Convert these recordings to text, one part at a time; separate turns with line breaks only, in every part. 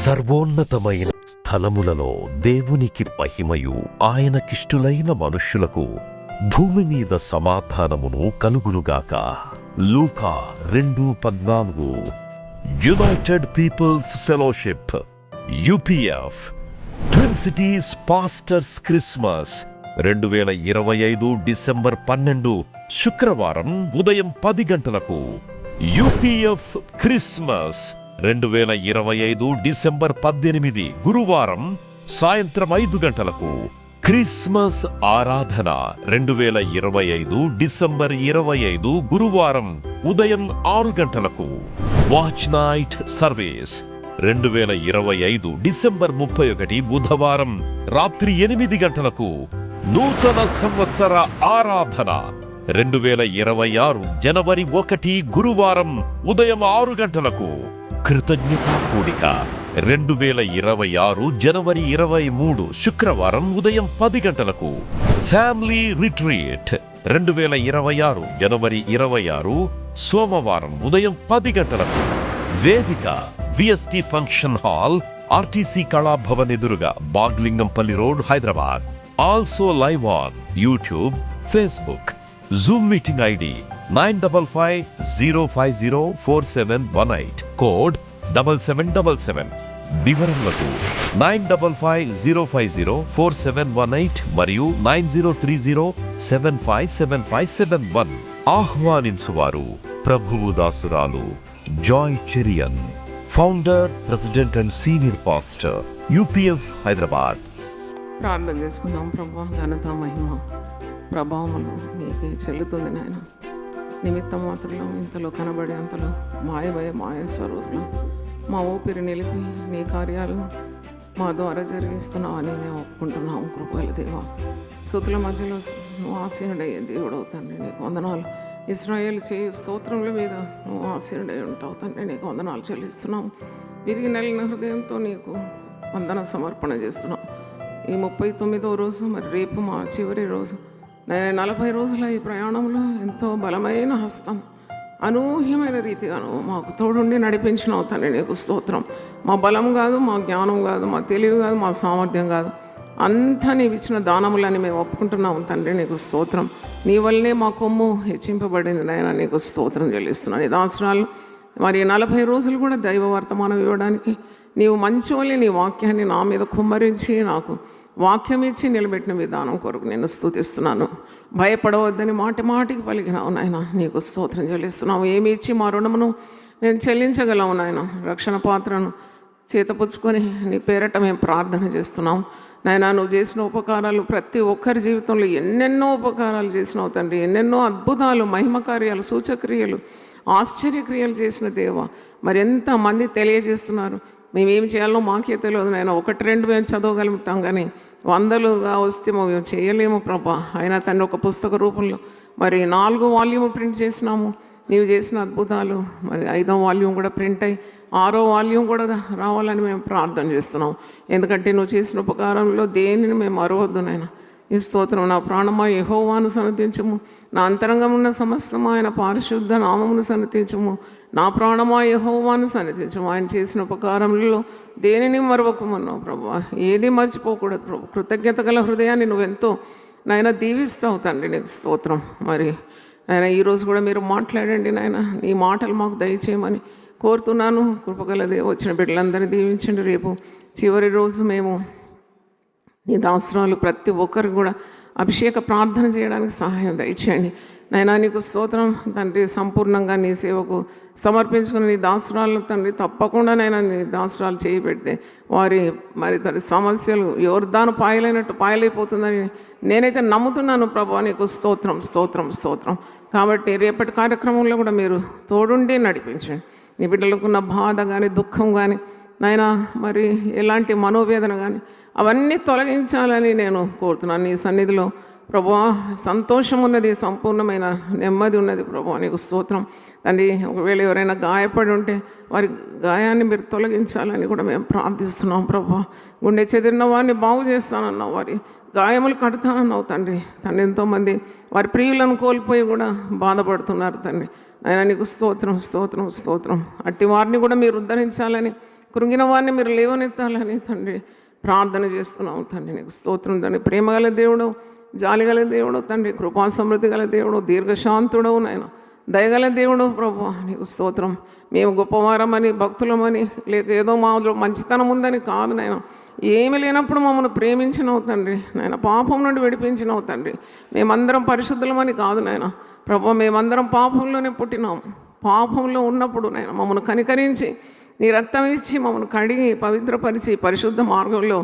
సర్వోన్నతమైన స్థలములలో దేవునికి మహిమయు ఆయనకిష్టులైన మనుష్యులకు భూమి మీద సమాధానమును కలుగునుగాక. లూకా 2:14. United peoples fellowship UPF twin cities pastors Christmas 2025 December 12 శుక్రవారం ఉదయం 10 గంటలకు. యుపిఎఫ్ క్రిస్మస్ 2025 డిసెంబర్ 18 గురువారం సాయంత్రం 5 గంటలకు. క్రిస్మస్ ఆరాధన 2025 డిసెంబర్ 25 గురువారం ఉదయం 6 గంటలకు. వాచ్ నైట్ సర్వీస్ 2025 డిసెంబర్ 31 బుధవారం రాత్రి 8 గంటలకు. నూతన సంవత్సర ఆరాధన 2026 జనవరి 1 గురువారం ఉదయం 6 గంటలకు. కృతజ్ఞతా కూడిక 2026 జనవరి 23 శుక్రవారం ఉదయం 10 గంటలకు. ఫ్యామిలీ రిట్రీట్ 2026 జనవరి 26 సోమవారం ఉదయం 10 గంటలకు. వేదిక VST function hall, RTC Kalabhavan ఎదురుగా, Baglingampally road, Hyderabad. Also live on YouTube, Facebook. Zoom meeting ID 9550504718, code 7777. వివరములకు 9550504718 మరియు 9030757571. ఆహ్వానించువారు ప్రభువు దాసురాలు Joy Cherian, founder, president and senior pastor, UPF Hyderabad.
ప్రార్థన చేసుకుందాం. ప్రభు, ఘనత మహిమ ప్రభావములు నీకే చెల్లుతుంది నాయన. నిమిత్త మాత్రలో ఇంతలో కనబడి అంతలో మాయ స్వరూపంలో మా ఊపిరి నిలిపి నీ కార్యాలు మా ద్వారా జరిగిస్తున్నావని మేము ఒప్పుకుంటున్నాము. కృపగల దేవా, స్తుతుల మధ్యలో నువ్వు ఆసీనుడయ్యే దేవుడు తండ్రి, నీకు వందనాలు. ఇశ్రాయేల్ చేయు స్తోత్రముల మీద నువ్వు ఆసీనుడై ఉంటావు తండ్రి, నీకు వందనాలు చెల్లిస్తున్నాం. విరిగి నెలిన హృదయంతో నీకు వందన సమర్పణ చేస్తున్నాం. ఈ 39వ రోజు, మరి రేపు మా చివరి రోజు. 40 రోజుల ఈ ప్రయాణంలో ఎంతో బలమైన హస్తం అనూహ్యమైన రీతిగా నువ్వు మాకు తోడుండి నడిపించినావు తండ్రి, నీకు స్తోత్రం. మా బలం కాదు, మా జ్ఞానం కాదు, మా తెలివి కాదు, మా సామర్థ్యం కాదు, అంతా నీవు ఇచ్చిన దానములని మేము ఒప్పుకుంటున్నాము తండ్రి, నీకు స్తోత్రం. నీ వల్లనే మా కొమ్ము హెచ్చింపబడింది నాయన, నీకు స్తోత్రం చెల్లిస్తున్నాను. ఈ దాసరాలు మరి 40 రోజులు కూడా దైవ వర్తమానం ఇవ్వడానికి నీవు మంచి వల్లే నీ వాక్యాన్ని నా మీద కుమ్మరించి నాకు వాక్యం ఇచ్చి నిలబెట్టిన విధానం కొరకు నేను స్తుతిస్తున్నాను. భయపడవద్దని మాటి మాటికి పలికినావు నాయన, నీకు స్తోత్రం చెల్లిస్తున్నావు. ఏమి ఇచ్చి మా రుణమును నేను చెల్లించగలము నాయన. రక్షణ పాత్రను చేతపుచ్చుకొని నీ పేరట మేము ప్రార్థన చేస్తున్నాం నాయన. నువ్వు చేసిన ఉపకారాలు ప్రతి ఒక్కరి జీవితంలో ఎన్నెన్నో ఉపకారాలు చేసినావు తండ్రి, ఎన్నెన్నో అద్భుతాలు, మహిమ కార్యాలు, సూచక్రియలు, ఆశ్చర్యక్రియలు చేసిన దేవ. మరి ఎంతమంది తెలియజేస్తున్నారు. మేమేం చేయాలో మాకే తెలియదు నాయన. 1-2 మేము చదవగలుగుతాం, కానీ 100లుగా వస్తే మేము చేయలేము ప్రభా. అయినా తండ్రి ఒక పుస్తక రూపంలో మరి 4 వాల్యూమ్ ప్రింట్ చేసినాము. నీవు చేసిన అద్భుతాలు మరి 5వ వాల్యూమ్ కూడా ప్రింట్ అయ్యి 6వ వాల్యూమ్ కూడా రావాలని మేము ప్రార్థన చేస్తున్నాం. ఎందుకంటే నువ్వు చేసిన ఉపకారంలో దేనిని మేము మరవద్దు నాయన. ఈ స్తోత్రం. నా ప్రాణమా యెహోవాను సన్నతించుము, నా అంతరంగం ఉన్న సమస్తము ఆయన పరిశుద్ధ నామమును సన్నతించుము. నా ప్రాణమా యెహోవాను సన్నతించుము. ఆయన చేసిన ఉపకారంలో దేనిని మరవకమన్నావు ప్రభు, ఏది మర్చిపోకూడదు ప్రభు. కృతజ్ఞత గల హృదయాన్ని నువ్వెంతో నాయన దీవిస్తావు తండ్రి, నీకు స్తోత్రం. మరి నాయన ఈరోజు కూడా మీరు మాట్లాడండి నాయన, నీ మాటలు మాకు దయచేయమని కోరుతున్నాను. కృపగలదే వచ్చిన బిడ్డలందరినీ దీవించండి. రేపు చివరి రోజు మేము నీ దాసరాలు ప్రతి ఒక్కరికి కూడా అభిషేక ప్రార్థన చేయడానికి సహాయం దయచేయండి నాయనా. నీకు స్తోత్రం తండ్రి. సంపూర్ణంగా నీ సేవకు సమర్పించుకుని నీ దాసరాలు తండ్రి తప్పకుండా నైనా నీ దాసరాలు చేయబెడితే వారి మరి తన సమస్యలు యోర్దాను పాయలైనట్టు పాయలైపోతుందని నేనైతే నమ్ముతున్నాను ప్రభు. నీకు స్తోత్రం స్తోత్రం స్తోత్రం. కాబట్టి రేపటి కార్యక్రమంలో కూడా మీరు తోడుండి నడిపించండి. నీ బిడ్డలకున్న బాధ కానీ, దుఃఖం కానీ నాయన, మరి ఎలాంటి మనోవేదన కానీ అవన్నీ తొలగించాలని నేను కోరుతున్నాను. నీ సన్నిధిలో ప్రభువా సంతోషం ఉన్నది, సంపూర్ణమైన నెమ్మది ఉన్నది ప్రభువా. నీకు స్తోత్రం తండ్రి. ఒకవేళ ఎవరైనా గాయపడి ఉంటే వారి గాయాన్ని మీరు తొలగించాలని కూడా మేము ప్రార్థిస్తున్నాం ప్రభువా. గుండె చెదిరిన వారిని బాగు చేస్తానన్నావు, వారి గాయములు కడతానన్నావు తండ్రి. ఎంతోమంది వారి ప్రియులను కోల్పోయి కూడా బాధపడుతున్నారు తండ్రి. ఆయన నీకు స్తోత్రం స్తోత్రం స్తోత్రం. అట్టి వారిని కూడా మీరు ఉద్ధరించాలని కృంగిన వారిని మీరు లేవనెత్తాలని తండ్రి ప్రార్థన చేస్తున్నాము తండ్రి. నీకు స్తోత్రం తండ్రి. ప్రేమగల దేవుడు, జాలిగల దేవుడు తండ్రి, కృపా సమృద్ధి గల దేవుడు, దీర్ఘశాంతుడవు నాయన, దయగల దేవుడు ప్రభు. నీకు స్తోత్రం. మేము గొప్పవారమని, భక్తులమని, లేక ఏదో మాలో మంచితనం ఉందని కాదు నాయన. ఏమి లేనప్పుడు మమ్మల్ని ప్రేమించినవు తండ్రి నాయన, పాపం నుండి విడిపించినవు తండ్రి. మేమందరం పరిశుద్ధులమని కాదు నాయన ప్రభు, మేమందరం పాపంలోనే పుట్టినాం. పాపంలో ఉన్నప్పుడు నాయన మమ్మల్ని కనికరించి నీ రక్తం ఇచ్చి మమ్మల్ని కడిగి పవిత్రపరిచి పరిశుద్ధ మార్గంలో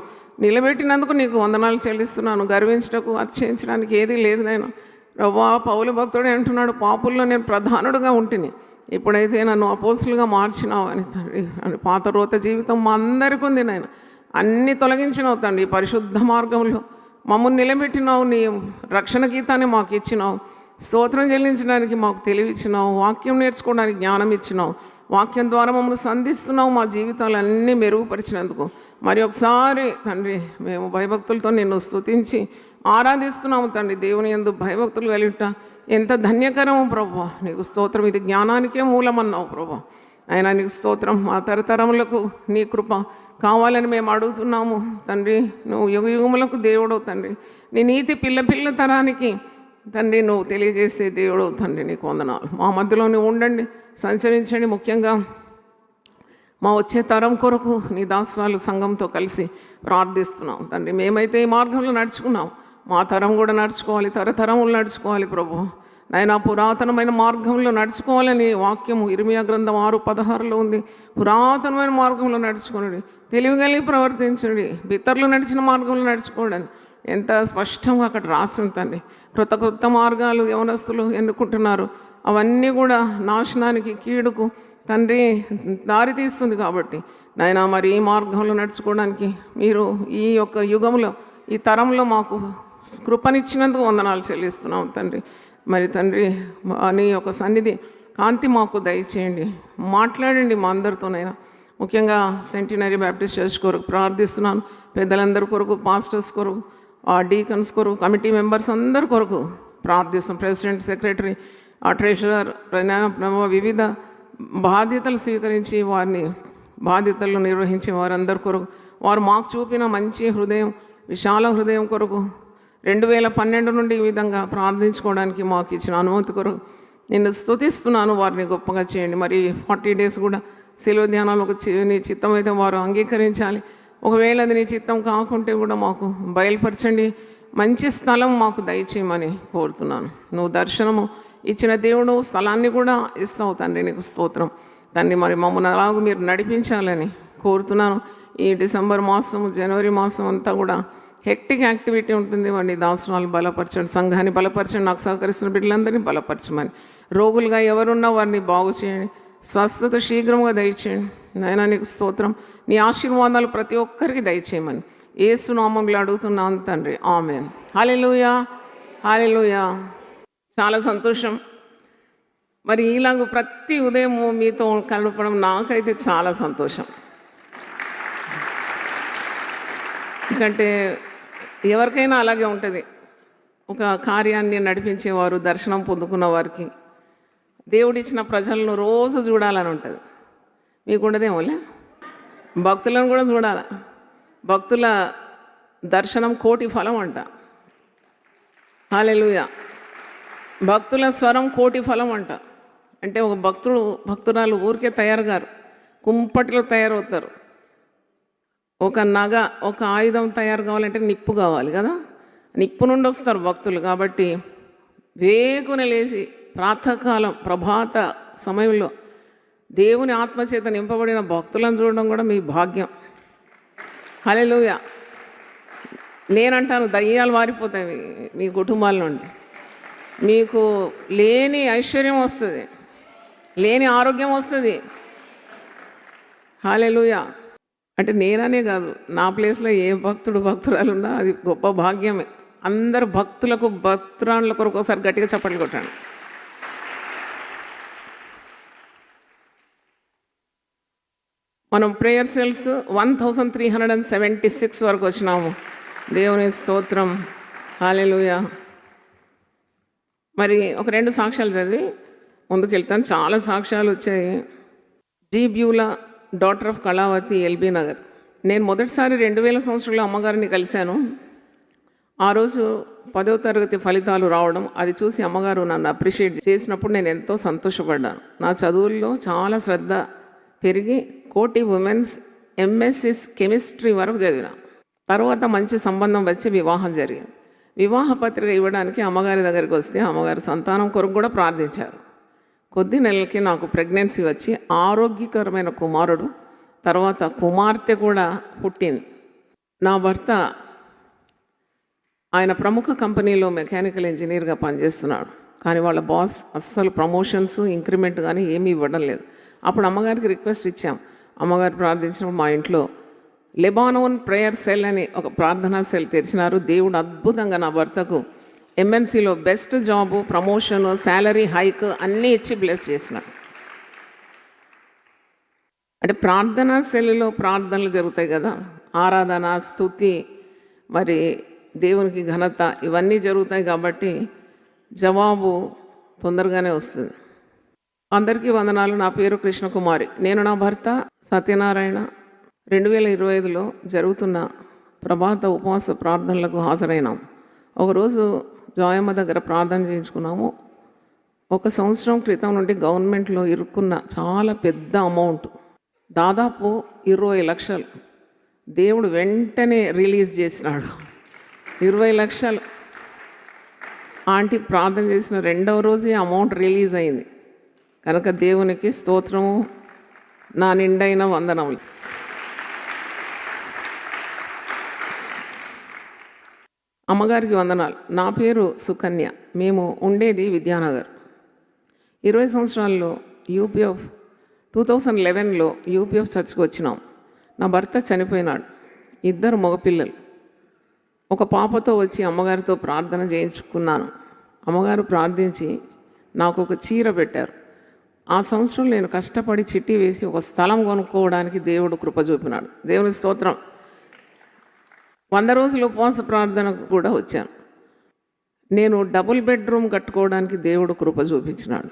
నిలబెట్టినందుకు నీకు వందనాలు చెల్లిస్తున్నాను. గర్వించటకు, అతిశయించడానికి ఏదీ లేదు నాయన. రవ్వా పౌలు భక్తుడే అంటున్నాడు, పాపుల్లో నేను ప్రధానుడుగా ఉంటిని, ఇప్పుడైతే నన్ను అపోస్తులుగా మార్చినావు అని తండ్రి. అని పాత రోత జీవితం మా అందరికీ ఉంది నాయన. అన్నీ తొలగించినావు తండ్రి. పరిశుద్ధ మార్గంలో మమ్మల్ని నిలబెట్టినావు. నీ రక్షణ గీతాన్ని మాకు ఇచ్చినావు. స్తోత్రం చెల్లించడానికి మాకు తెలివిచ్చినావు. వాక్యం నేర్చుకోవడానికి జ్ఞానం ఇచ్చినావు. వాక్యం ద్వారా మమ్మల్ని సంధిస్తున్నావు. మా జీవితాలన్నీ మెరుగుపరిచినందుకు మరి ఒకసారి తండ్రి మేము భయభక్తులతో నిన్ను స్తుతించి ఆరాధిస్తున్నాము తండ్రి. దేవుని యందు భయభక్తులు కలిగిట ఎంత ధన్యకరము ప్రభు. నీకు స్తోత్రం. ఇది జ్ఞానానికే మూలమన్నావు ప్రభు. అయినా నీకు స్తోత్రం. మా తరతరములకు నీ కృప కావాలని మేము అడుగుతున్నాము తండ్రి. నువ్వు యుగ యుగములకు దేవుడవు తండ్రి. నీ నీతి పిల్ల తరానికి తండ్రి నువ్వు తెలియజేసే దేవుడు తండ్రి. నీకు వందనాలు. మా మధ్యలో నువ్వు ఉండండి, సంచరించండి. ముఖ్యంగా మా వచ్చే తరం కొరకు నీ దాసరాలు సంఘంతో కలిసి ప్రార్థిస్తున్నాం తండ్రి. మేమైతే ఈ మార్గంలో నడుచుకున్నాం, మా తరం కూడా నడుచుకోవాలి, తరతరములు నడుచుకోవాలి ప్రభు. నాయన పురాతనమైన మార్గంలో నడుచుకోవాలని వాక్యము ఇర్మియా గ్రంథం 6:16 ఉంది. పురాతనమైన మార్గంలో నడుచుకోండి, తెలివిగలిగి ప్రవర్తించండి, బిత్తర్లు నడిచిన మార్గంలో నడుచుకోండి ఎంత స్పష్టంగా అక్కడ రాసింది తండ్రి. కొత్త మార్గాలు యవనస్తులు ఎన్నుకుంటున్నారు. అవన్నీ కూడా నాశనానికి, కీడుకు తండ్రి దారి తీస్తుంది. కాబట్టి నాయన మరి ఈ మార్గంలో నడుచుకోవడానికి మీరు ఈ యొక్క యుగంలో, ఈ తరంలో మాకు కృపనిచ్చినందుకు వందనాలు చెల్లిస్తున్నాం తండ్రి. మరి తండ్రి నీ యొక్క సన్నిధి కాంతి మాకు దయచేయండి. మాట్లాడండి మా అందరితోనైనా. ముఖ్యంగా సెంటినరీ బ్యాప్టిస్ట్ చర్చ్ కొరకు ప్రార్థిస్తున్నాను. పెద్దలందరి కొరకు, పాస్టర్స్ కొరకు, డీకన్స్ కొరకు, కమిటీ మెంబర్స్ అందరి కొరకు ప్రార్థిస్తున్నాం. ప్రెసిడెంట్, సెక్రటరీ, ట్రెషరర్, వివిధ బాధ్యతలు స్వీకరించి వారిని బాధ్యతలు నిర్వహించే వారందరి కొరకు, వారు మాకు చూపిన మంచి హృదయం, విశాల హృదయం కొరకు 2012 నుండి ఈ విధంగా ప్రార్థించుకోవడానికి మాకు ఇచ్చిన అనుమతి కొరకు నేను స్తుతిస్తున్నాను. వారిని గొప్పగా చేయండి. మరి 40 days కూడా శిలువ ధ్యానాలు నీ చిత్తం అయితే వారు అంగీకరించాలి. ఒకవేళ అది నీ చిత్తం కాకుంటే కూడా మాకు బయలుపరచండి. మంచి స్థలం మాకు దయచేయమని కోరుతున్నాను. నువ్వు దర్శనము ఇచ్చిన దేవుడు స్థలాన్ని కూడా ఇస్తావు తండ్రి. నీకు స్తోత్రం తండ్రి. మరి మమ్మల్ని అలాగూ మీరు నడిపించాలని కోరుతున్నాను. ఈ డిసెంబర్ మాసం, జనవరి మాసం అంతా కూడా హెక్టిక్ యాక్టివిటీ ఉంటుంది. వాడిని దాసనాలు బలపరచండి, సంఘాన్ని బలపరచండి, నాకు సహకరిస్తున్న బిడ్డలందరినీ బలపరచమని, రోగులుగా ఎవరున్నా వారిని బాగు చేయండి, స్వస్థత శీఘ్రంగా దయచేయండి. నాయనా నీకు స్తోత్రం. నీ ఆశీర్వాదాలు ప్రతి ఒక్కరికి దయచేయమని యేసు నామములో అడుగుతున్నాను తండ్రి. ఆమేన్. హల్లెలూయా, హల్లెలూయా. చాలా సంతోషం. మరి ఇలాగ ప్రతి ఉదయము మీతో కలపడం నాకైతే చాలా సంతోషం. ఎందుకంటే ఎవరికైనా అలాగే ఉంటుంది. ఒక కార్యాన్ని నడిపించేవారు, దర్శనం పొందుకున్న వారికి దేవుడిచ్చిన ప్రజలను రోజు చూడాలని ఉంటుంది. మీకు ఉండదేమోలే. భక్తులను కూడా చూడాలి. భక్తుల దర్శనం కోటి ఫలం అంట. హల్లెలూయా. భక్తుల స్వరం కోటి ఫలం అంట. అంటే ఒక భక్తురాలు ఊరికే తయారు గారు, కుంపటిలో తయారవుతారు. ఒక నగ, ఒక ఆయుధం తయారు కావాలంటే నిప్పు కావాలి కదా, నిప్పు నుండి వస్తారు భక్తులు. కాబట్టి వేకున లేచి ప్రాతకాలం ప్రభాత సమయంలో దేవుని ఆత్మచేత నింపబడిన భక్తులను చూడడం కూడా మీ భాగ్యం. హల్లెలూయా. నేనంటాను దయ్యాలు మారిపోతాయి మీ కుటుంబాల నుండి. మీకు లేని ఐశ్వర్యం వస్తుంది, లేని ఆరోగ్యం వస్తుంది. హల్లెలూయా. అంటే నేననే కాదు, నా ప్లేస్లో ఏ భక్తురాలు ఉన్నా అది గొప్ప భాగ్యమే. అందరు భక్తులకు, భక్తురాళ్ళ కొరకు ఒకసారి గట్టిగా చప్పట్లు కొట్టాను. మనం ప్రేయర్ సెల్స్ 1376 వరకు వచ్చినాము. దేవుని స్తోత్రం. హల్లెలూయా. మరి ఒక 2 సాక్ష్యాలు చదివి ముందుకు వెళ్తాను. చాలా సాక్ష్యాలు వచ్చాయి. G Beulah daughter of Kalavathi, LB Nagar. నేను మొదటిసారి 2000 సంవత్సరంలో అమ్మగారిని కలిశాను. ఆ రోజు 10వ తరగతి ఫలితాలు రావడం, అది చూసి అమ్మగారు నన్ను అప్రిషియేట్ చేసినప్పుడు నేను ఎంతో సంతోషపడ్డాను. నా చదువుల్లో చాలా శ్రద్ధ పెరిగి కోటి ఉమెన్స్ ఎంఎస్సి కెమిస్ట్రీ వరకు చదివిన. తర్వాత మంచి సంబంధం వచ్చి వివాహం జరిగింది. వివాహ పత్రిక ఇవ్వడానికి అమ్మగారి దగ్గరికి వస్తే అమ్మగారు సంతానం కొరకు కూడా ప్రార్థించారు. కొద్ది నెలలకి నాకు ప్రెగ్నెన్సీ వచ్చి ఆరోగ్యకరమైన కుమారుడు, తర్వాత కుమార్తె కూడా పుట్టింది. నా భర్త ఆయన ప్రముఖ కంపెనీలో మెకానికల్ ఇంజనీర్గా పనిచేస్తున్నాడు. కానీ వాళ్ళ బాస్ అస్సలు ప్రమోషన్స్, ఇంక్రిమెంట్ కానీ ఏమీ ఇవ్వడం లేదు. అప్పుడు అమ్మగారికి రిక్వెస్ట్ ఇచ్చాం. అమ్మగారు ప్రార్థించినప్పుడు మా ఇంట్లో లెబానోన్ ప్రేయర్ సెల్ అని ఒక ప్రార్థనా సెల్ తెరిచినారు. దేవుడు అద్భుతంగా నా భర్తకు ఎంఎన్సీలో best job, promotion, salary hike అన్నీ ఇచ్చి బ్లెస్ చేసినారు. అంటే ప్రార్థనా సెల్లో ప్రార్థనలు జరుగుతాయి కదా, ఆరాధన, స్తుతి, మరి దేవునికి ఘనత, ఇవన్నీ జరుగుతాయి కాబట్టి జవాబు తొందరగానే వస్తుంది. అందరికీ వందనాలు. నా పేరు కృష్ణకుమారి. నేను నా భర్త సత్యనారాయణ 2025లో జరుగుతున్న ప్రభాత ఉపవాస ప్రార్థనలకు హాజరైనాం. ఒకరోజు జోయమ్మ దగ్గర ప్రార్థన చేయించుకున్నాము. 1 సంవత్సరం క్రితం నుండి గవర్నమెంట్లో ఇరుక్కున్న చాలా పెద్ద అమౌంట్, దాదాపు 20 లక్షలు దేవుడు వెంటనే రిలీజ్ చేసినాడు. 20 లక్షలు ఆంటీ ప్రార్థన చేసిన 2వ రోజే అమౌంట్ రిలీజ్ అయింది. కనుక దేవునికి స్తోత్రము, నా నిండైన వందనములు. అమ్మగారికి వందనాలు. నా పేరు సుకన్య. మేము ఉండేది విద్యానగర్. 20 సంవత్సరాల్లో 2011లో యూపీఎఫ్ చర్చ్కి వచ్చినాం. నా భర్త చనిపోయినాడు. 2 మగపిల్లలు, ఒక పాపతో వచ్చి అమ్మగారితో ప్రార్థన చేయించుకున్నాను. అమ్మగారు ప్రార్థించి నాకు ఒక చీర పెట్టారు. ఆ సంవత్సరం నేను కష్టపడి చిట్టి వేసి ఒక స్థలం కొనుక్కోవడానికి దేవుడు కృప చూపినాడు. దేవుని స్తోత్రం. 100 రోజులు ఉపవాస ప్రార్థనకు కూడా వచ్చాను. నేను డబుల్ బెడ్రూమ్ కట్టుకోవడానికి దేవుడు కృప చూపించినాడు.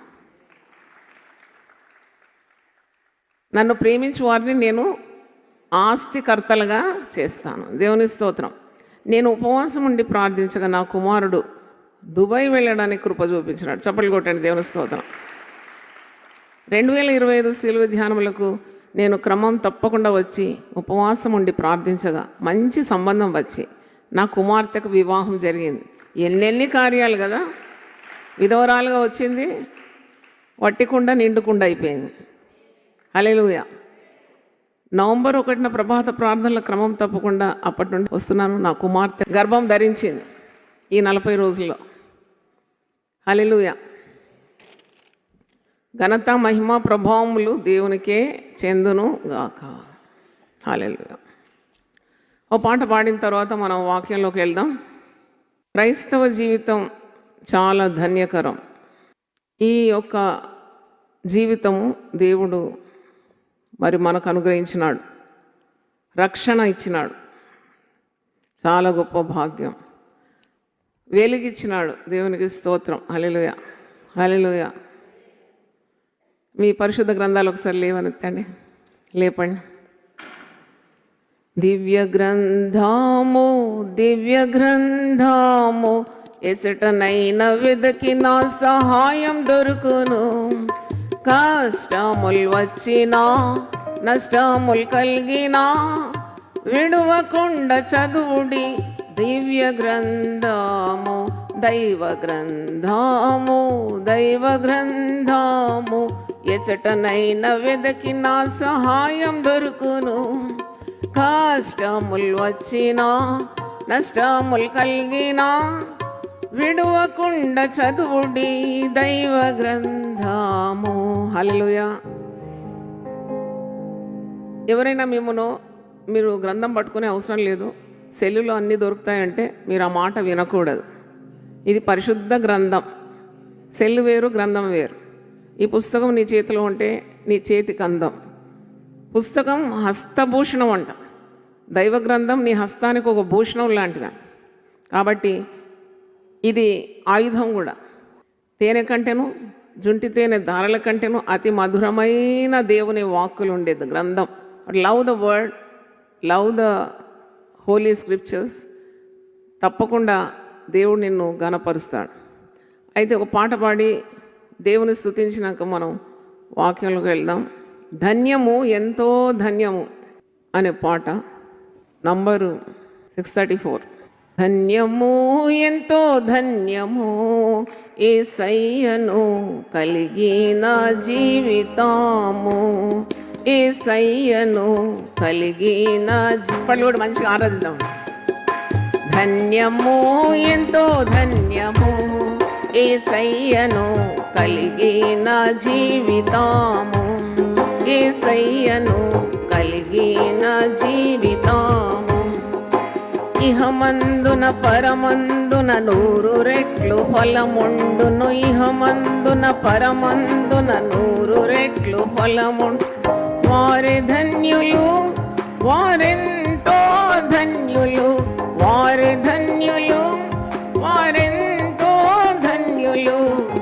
నన్ను ప్రేమించే వారిని నేను ఆస్తికర్తలుగా చేస్తాను. దేవుని స్తోత్రం. నేను ఉపవాసం ఉండి ప్రార్థించగా నా కుమారుడు దుబాయ్ వెళ్ళడానికి కృప చూపించినాడు. చప్పట్లు కొట్టండి. దేవుని స్తోత్రం. 2025 శిలువ ధ్యానములకు నేను క్రమం తప్పకుండా వచ్చి ఉపవాసం ఉండి ప్రార్థించగా మంచి సంబంధం వచ్చి నా కుమార్తెకు వివాహం జరిగింది. ఎన్నెన్ని కార్యాలు కదా, విధవరాలుగా వచ్చింది, వట్టికుండా నిండుకుండా అయిపోయింది. హల్లెలూయా. నవంబర్ 1న ప్రభాత ప్రార్థనల క్రమం తప్పకుండా అప్పటి నుండి వస్తున్నాను. నా కుమార్తె గర్భం ధరించింది ఈ 40 రోజుల్లో. హల్లెలూయా. ఘనత, మహిమ, ప్రభావములు దేవునికే చెందును గాక. హల్లెలూయా. ఓ పాట పాడిన తర్వాత మనం వాక్యంలోకి వెళ్దాం. క్రైస్తవ జీవితం చాలా ధన్యకరం. ఈ యొక్క జీవితము దేవుడు మరి మనకు అనుగ్రహించినాడు, రక్షణ ఇచ్చినాడు. చాలా గొప్ప భాగ్యం. వెలుగిచ్చినాడు. దేవునికి స్తోత్రం. హల్లెలూయా. హల్లెలూయా. మీ పరిశుద్ధ గ్రంథాలు ఒకసారి లేవనెత్తండి, లేపండి. దివ్య గ్రంథము, దివ్య గ్రంథము, ఎచటనైన వెదకిన సహాయం దొరుకును. కష్టములు వచ్చినా, నష్టములు కలిగినా, విడువకుండా చదువుడి దివ్య గ్రంథము, దైవ గ్రంథము, దైవ గ్రంథము, ఎచటనైన వెదకిన సహాయం దొరుకును. కష్టములు వచ్చినా, నష్టములు కలిగినా, విడువకుండా చదువుడి దైవ గ్రంథము. హల్లెలూయా. ఎవరైనా మీరు గ్రంథం పట్టుకునే అవసరం లేదు, సెల్లులో అన్నీ దొరుకుతాయంటే మీరు ఆ మాట వినకూడదు. ఇది పరిశుద్ధ గ్రంథం. సెల్లు వేరు, గ్రంథం వేరు. ఈ పుస్తకం నీ చేతిలో ఉంటే నీ చేతికి అందం. పుస్తకం హస్తభూషణం అంట. దైవ గ్రంథం నీ హస్తానికి ఒక భూషణం లాంటిది. కాబట్టి ఇది ఆయుధం కూడా. తేనె కంటేను జుంటి తేనె ధారల కంటేను అతి మధురమైన దేవుని వాక్కులు ఉండేది గ్రంథం. Love the word, love the holy scriptures. తప్పకుండా దేవుడు నిన్ను ఘనపరుస్తాడు. అయితే ఒక పాట పాడి దేవుని స్తుతించినాక మనం వాక్యంలోకి వెళ్దాం. ధన్యము ఎంతో ధన్యము అనే పాట నంబరు 634. ధన్యము ఎంతో ధన్యము యేసయ్యను కలిగిన జీవితము, యేసయ్యను కలిగిన పళ్ళు కూడా మంచిగా ఆరాధిద్దాం. ధన్యము ఎంతో ధన్యము యేసయ్యను కలిగిన జీవితము, యేసయ్యను కలిగిన జీవితము. ఇహమందున పరమందున 100 రెట్లు ఫలముండును, ఇహమందున పరమందున 100 రెట్లు ఫలముండు. వారి ధన్యులు, వారెంతో ధన్యులు, వారి ధన్యులు, వారెంతో ధన్యులు.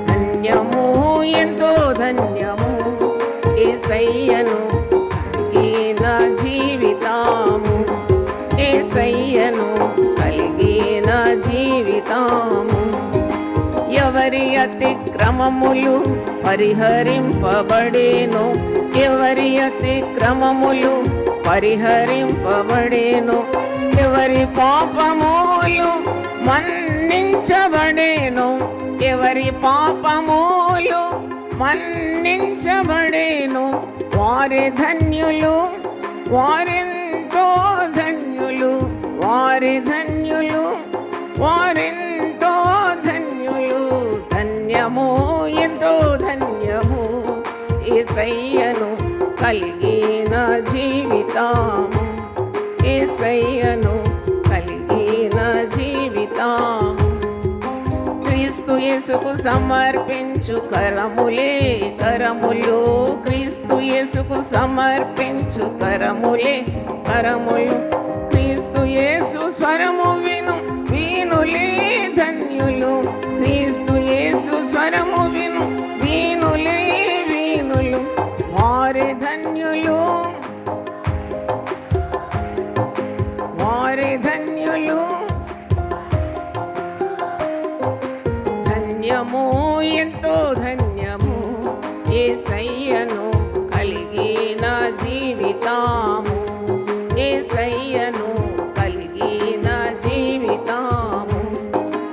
ధన్యము ఎంతో ధన్యము యేసయ్యను కలిగిన జీవితము, యేసయ్యను కలిగిన జీవితము. ఎవరి అతిక్రమములు పరిహరింపబడేను, ఎవరి అతిక్రమములు పరిహరింపబడేను, ఎవరి పాపములు మన్నించబడేను, ఎవరి పాపములు మన్నించబడేను. వారి ధన్యులు, వారెంతో ధన్యులు, వారి ధన్యులు, వారెంతో ధన్యులు. ధన్యము ఎంతో ధన్యము యేసయ్యను కలిగిన జీవితము, యేసయ్యను కలిగిన జీవితము. క్రీస్తు యేసుకు సమర్పించు కరములే కరములు, క్రీస్తు యేసుకు సమర్పించు కరములే కరములు. క్రీస్తు యేసు స్వరము విను వీనులే ధన్యులు, క్రీస్తు యేసు స్వరము విను వీనులే వీనులు. వారి ధన్యులు, వారి ధన్యులు. ధన్యము ఎంతో ధన్యము యేసయ్యను కలిగిన జీవితము, యేసయ్యను కలిగిన జీవితము,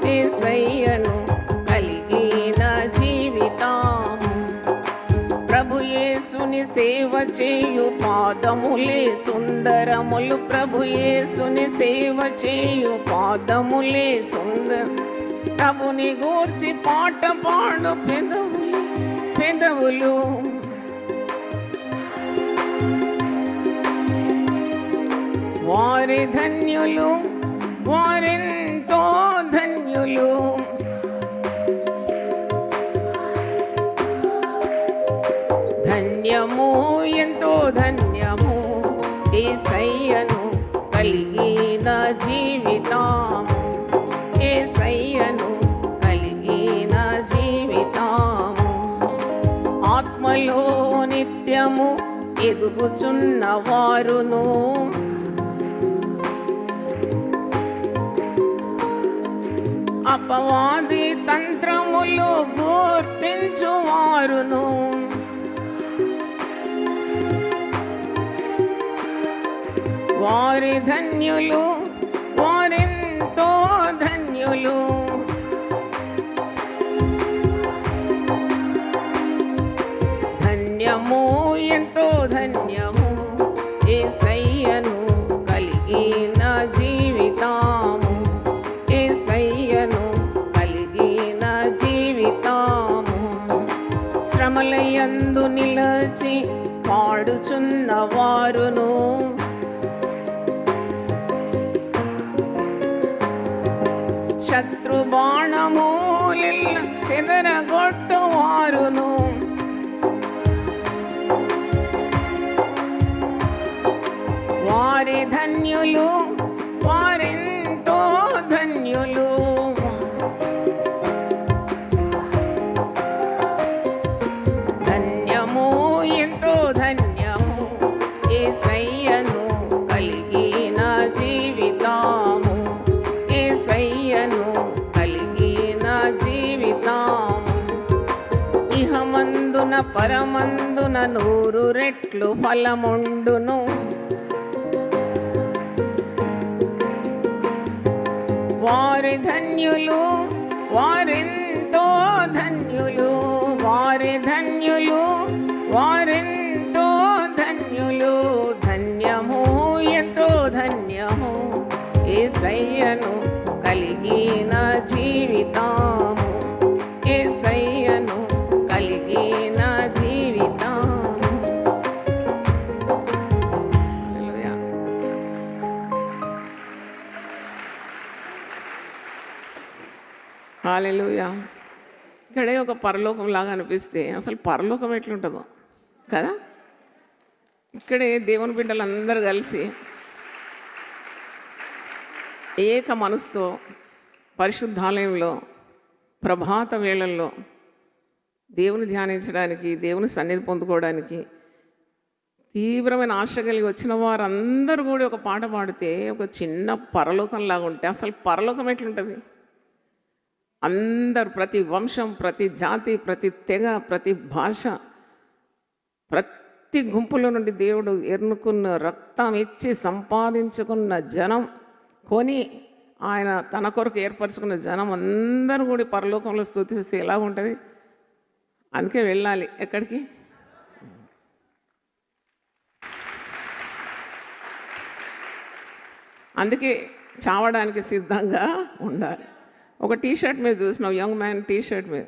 యేసయ్యను కలిగిన జీవితము. ప్రభు యేసుని సేవ చేయు పాదములే సుందరములు, ప్రభు యేసుని సేవ చేయు పాదములే సుందర. ప్రభుని గూర్చి పాట పాడు పెదవులు, పెదవులు. వారి ధన్యులు, వారెంతో ధన్యులు. ధన్యము ఎంతో ధన్యము యేసయ్యను కలిగిన జీవితము, యేసయ్యను కలిగిన జీవితము. ఆత్మలో నిత్యము ఎదుగుచున్న వారును, అపవాది తంత్రములు గుర్తించువారును, వారి ధన్యులు, వారెంతో ధన్యులు. ధన్యము ఎంతో ధన్యము యేసయ్యను కలిగిన జీవితము, యేసయ్యను కలిగిన జీవితము. శ్రమలయందు నిలచి పాడుచున్న వారును, శత్రు బాణములిల్ల చెదరగొట్టువారును, వారి ధన్యులు, వారెంతో ధన్యులు. పరమందున 100 రెట్లు ఫలముండును. వారి ధన్యులు, వారెంతో ధన్యులు, వారి ధన్యులు, వారెంతో ధన్యులు. ధన్యము, ఎంతో ధన్యము యేసయ్యను కలిగిన జీవితము, యేసయ్యను కలిగిన జీవితము. హల్లెలూయా. హల్లెలూయా. ఇక్కడే ఒక పరలోకం లాగా అనిపిస్తే అసలు పరలోకం ఎట్లుంటుందో కదా. ఇక్కడే దేవుని బిడ్డలందరూ కలిసి ఏక మనసుతో పరిశుద్ధాలయంలో ప్రభాత వేళల్లో దేవుని ధ్యానించడానికి, దేవుని సన్నిధి పొందుకోవడానికి తీవ్రమైన ఆశ కలిగి వచ్చిన వారందరూ కూడా ఒక పాట పాడితే ఒక చిన్న పరలోకంలాగా ఉంటే అసలు పరలోకం ఎట్లుంటుంది? అందరు, ప్రతి వంశం, ప్రతి జాతి, ప్రతి తెగ, ప్రతి భాష, ప్రతి గుంపులో నుండి దేవుడు ఎన్నుకున్న, రక్తం ఇచ్చి సంపాదించుకున్న జనం, కొని ఆయన తన కొరకు ఏర్పరచుకున్న జనం అందరూ కూడా పరలోకంలో స్తుతిస్తే ఎలా ఉంటుంది? అందుకే వెళ్ళాలి. ఎక్కడికి? అందుకే చావడానికి సిద్ధంగా ఉండాలి. ఒక టీషర్ట్ మీద చూసినావు, యంగ్ మ్యాన్ టీషర్ట్ మీద,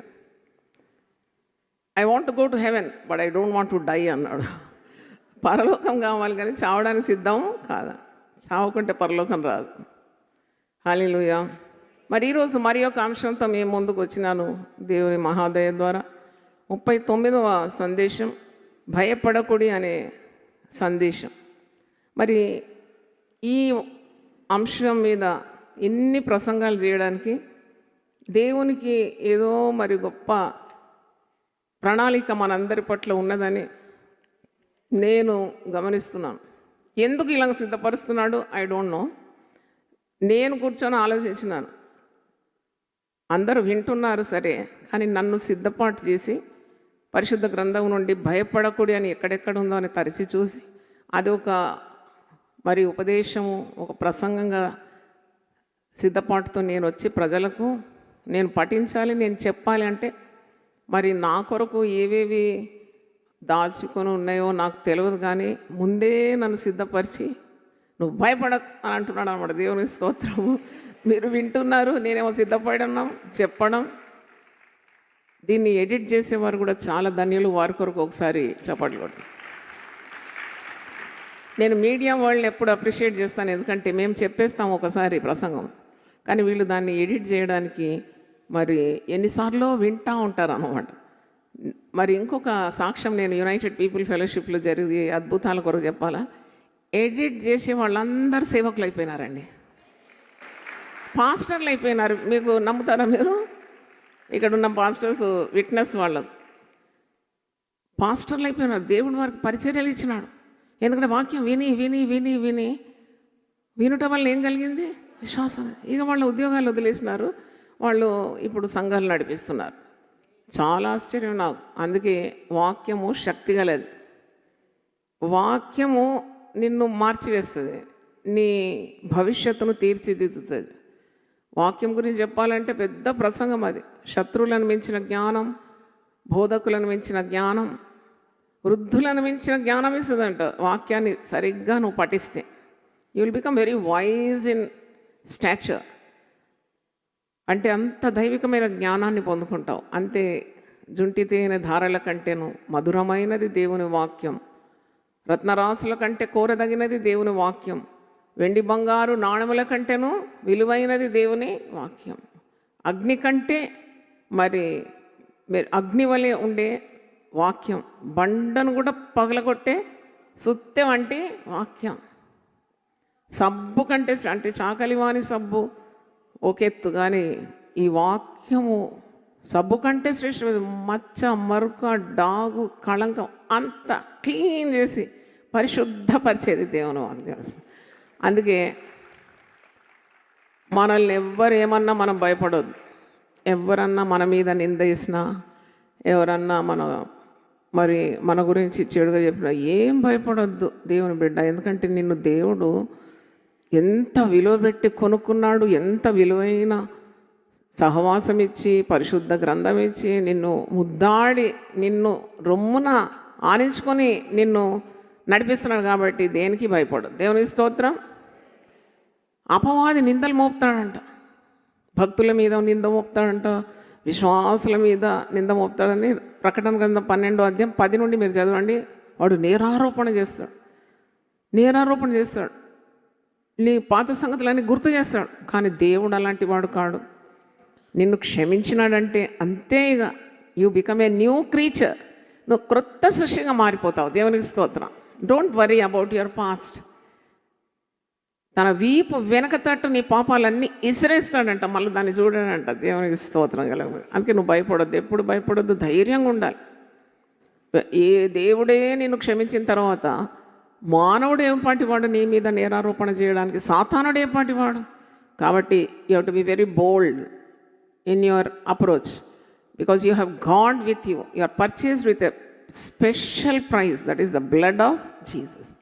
I want to go to heaven but I don't want to die అన్నాడు. పరలోకం కావాలి కానీ చావడానికి సిద్ధం కాదా? చావకుంటే పరలోకం రాదు. హల్లెలూయా. మరి ఈరోజు మరి ఒక అంశంతో మేము ముందుకు వచ్చినాను దేవుని మహాదయ ద్వారా. 39వ సందేశం, భయపడకుడి అనే సందేశం. మరి ఈ అంశం మీద ఇన్ని ప్రసంగాలు చేయడానికి దేవునికి ఏదో మరి గొప్ప ప్రణాళిక మనందరి పట్ల ఉన్నదని నేను గమనిస్తున్నాను. ఎందుకు ఇలా సిద్ధపరుస్తున్నాడు ఐ డోంట్ నో. నేను కూర్చొని ఆలోచించినాను. అందరూ వింటున్నారు సరే, కానీ నన్ను సిద్ధపాటు చేసి పరిశుద్ధ గ్రంథం నుండి భయపడకూడదు అని ఎక్కడెక్కడ ఉందో అని తరిచి చూసి అది ఒక మరి ఉపదేశము, ఒక ప్రసంగంగా సిద్ధపాటుతో నేను వచ్చి ప్రజలకు నేను పఠించాలి, నేను చెప్పాలి. అంటే మరి నా కొరకు ఏవేవి దాచుకొని ఉన్నాయో నాకు తెలియదు, కానీ ముందే నన్ను సిద్ధపరిచి నువ్వు భయపడకు అని అంటున్నాడు అన్నమాట. దేవుని స్తోత్రము. మీరు వింటున్నారు, నేనేమో సిద్ధపడడం చెప్పడం. దీన్ని ఎడిట్ చేసేవారు కూడా చాలా ధన్యులు. వారి కొరకు ఒకసారి చప్పట్లు కొట్టు. నేను మీడియా వాళ్ళని ఎప్పుడు అప్రిషియేట్ చేస్తాను, ఎందుకంటే మేము చెప్పేస్తాం ఒకసారి ప్రసంగం, కానీ వీళ్ళు దాన్ని ఎడిట్ చేయడానికి మరి ఎన్నిసార్లు వింటూ ఉంటారు అన్నమాట. మరి ఇంకొక సాక్ష్యం నేను యునైటెడ్ పీపుల్ ఫెలోషిప్లో జరిగే అద్భుతాల కొరకు చెప్పాలా. ఎడిట్ చేసే వాళ్ళందరూ సేవకులు అయిపోయినారండి, పాస్టర్లు అయిపోయినారు. మీకు నమ్ముతారా మీరు? ఇక్కడ ఉన్న పాస్టర్స్ విట్నెస్ వాళ్ళు పాస్టర్లు అయిపోయినారు. దేవుడు వారికి పరిచర్యలు ఇచ్చినాడు. ఎందుకంటే వాక్యం విని విని విని విని వినుట వల్ల ఏం కలిగింది? విశ్వాసం. ఇక వాళ్ళ ఉద్యోగాలు వదిలేసినారు, వాళ్ళు ఇప్పుడు సంఘాలు నడిపిస్తున్నారు. చాలా ఆశ్చర్యం నాకు. అందుకే వాక్యము శక్తి గలది. వాక్యము నిన్ను మార్చివేస్తుంది, నీ భవిష్యత్తును తీర్చిదిద్దుతుంది. వాక్యం గురించి చెప్పాలంటే పెద్ద ప్రసంగం అది. శత్రువులను మించిన జ్ఞానం, బోధకులను మించిన జ్ఞానం, వృద్ధులను మించిన జ్ఞానం ఇస్తుందంట వాక్యాన్ని సరిగ్గా నువ్వు పఠిస్తే. You will become very wise in stature. అంటే అంత దైవికమైన జ్ఞానాన్ని పొందుకుంటావు. అంతే జుంటి తేనె ధారల కంటేను మధురమైనది దేవుని వాక్యం, రత్నరాసుల కంటే కోరదగినది దేవుని వాక్యం, వెండి బంగారు నాణముల కంటేను విలువైనది దేవుని వాక్యం. అగ్ని కంటే మరి అగ్ని వలె ఉండే వాక్యం, బండను కూడా పగలగొట్టే సుత్తె వంటి వాక్యం. సబ్బు కంటే అంటే చాకలివాని సబ్బు ఒకెత్తు, కానీ ఈ వాక్యము సబ్బు కంటే శ్రేష్టమైనది. మచ్చ, మరుక, డాగు, కళంకం అంతా క్లీన్ చేసి పరిశుద్ధపరిచేది దేవుని వాక్యం. అందుకే మనల్ని ఎవ్వరు ఏమన్నా మనం భయపడొద్దు. ఎవరన్నా మన మీద నింద వేసినా, ఎవరన్నా మరి మన గురించి చెడుగా చెప్పిన ఏం భయపడొద్దు దేవుని బిడ్డ. ఎందుకంటే నిన్ను దేవుడు ఎంత విలువ పెట్టి కొనుక్కున్నాడు, ఎంత విలువైన సహవాసం ఇచ్చి పరిశుద్ధ గ్రంథం ఇచ్చి నిన్ను ముద్దాడి నిన్ను రొమ్మున ఆనించుకొని నిన్ను నడిపిస్తున్నాడు. కాబట్టి దేనికి భయపడు. దేవుని స్తోత్రం. అపవాది నిందలు మోపుతాడంట, భక్తుల మీద నింద మోపుతాడంట, విశ్వాసుల మీద నింద మోపుతాడని ప్రకటన గ్రంథం 12:10 నుండి మీరు చదవండి. వాడు నేరారోపణ చేస్తాడు, నీ పాత సంగతులన్నీ గుర్తు చేస్తాడు. కానీ దేవుడు అలాంటి వాడు కాడు. నిన్ను క్షమించినాడంటే అంతే. ఇక you become a new creature. నువ్వు క్రొత్త సృష్టిగా మారిపోతావు. దేవునికి స్తోత్రం. Don't worry about your past. తన వీపు వెనక తట్టు నీ పాపాలన్నీ ఇసిరేస్తాడంట, మళ్ళీ దాన్ని చూడాడంట. దేవునికి స్తోత్రం కలగ. అందుకే నువ్వు భయపడొద్దు, ఎప్పుడు భయపడొద్దు, ధైర్యంగా ఉండాలి. ఏ దేవుడే నిన్ను క్షమించిన తర్వాత మానవుడు ఏం పాటివాడు నీ మీద నేరారోపణ చేయడానికి? సాతానుడు ఏం పాటివాడు? కాబట్టి you have to be very bold in your approach, because you have God with you. You are purchased with a special price, that is the blood of Jesus.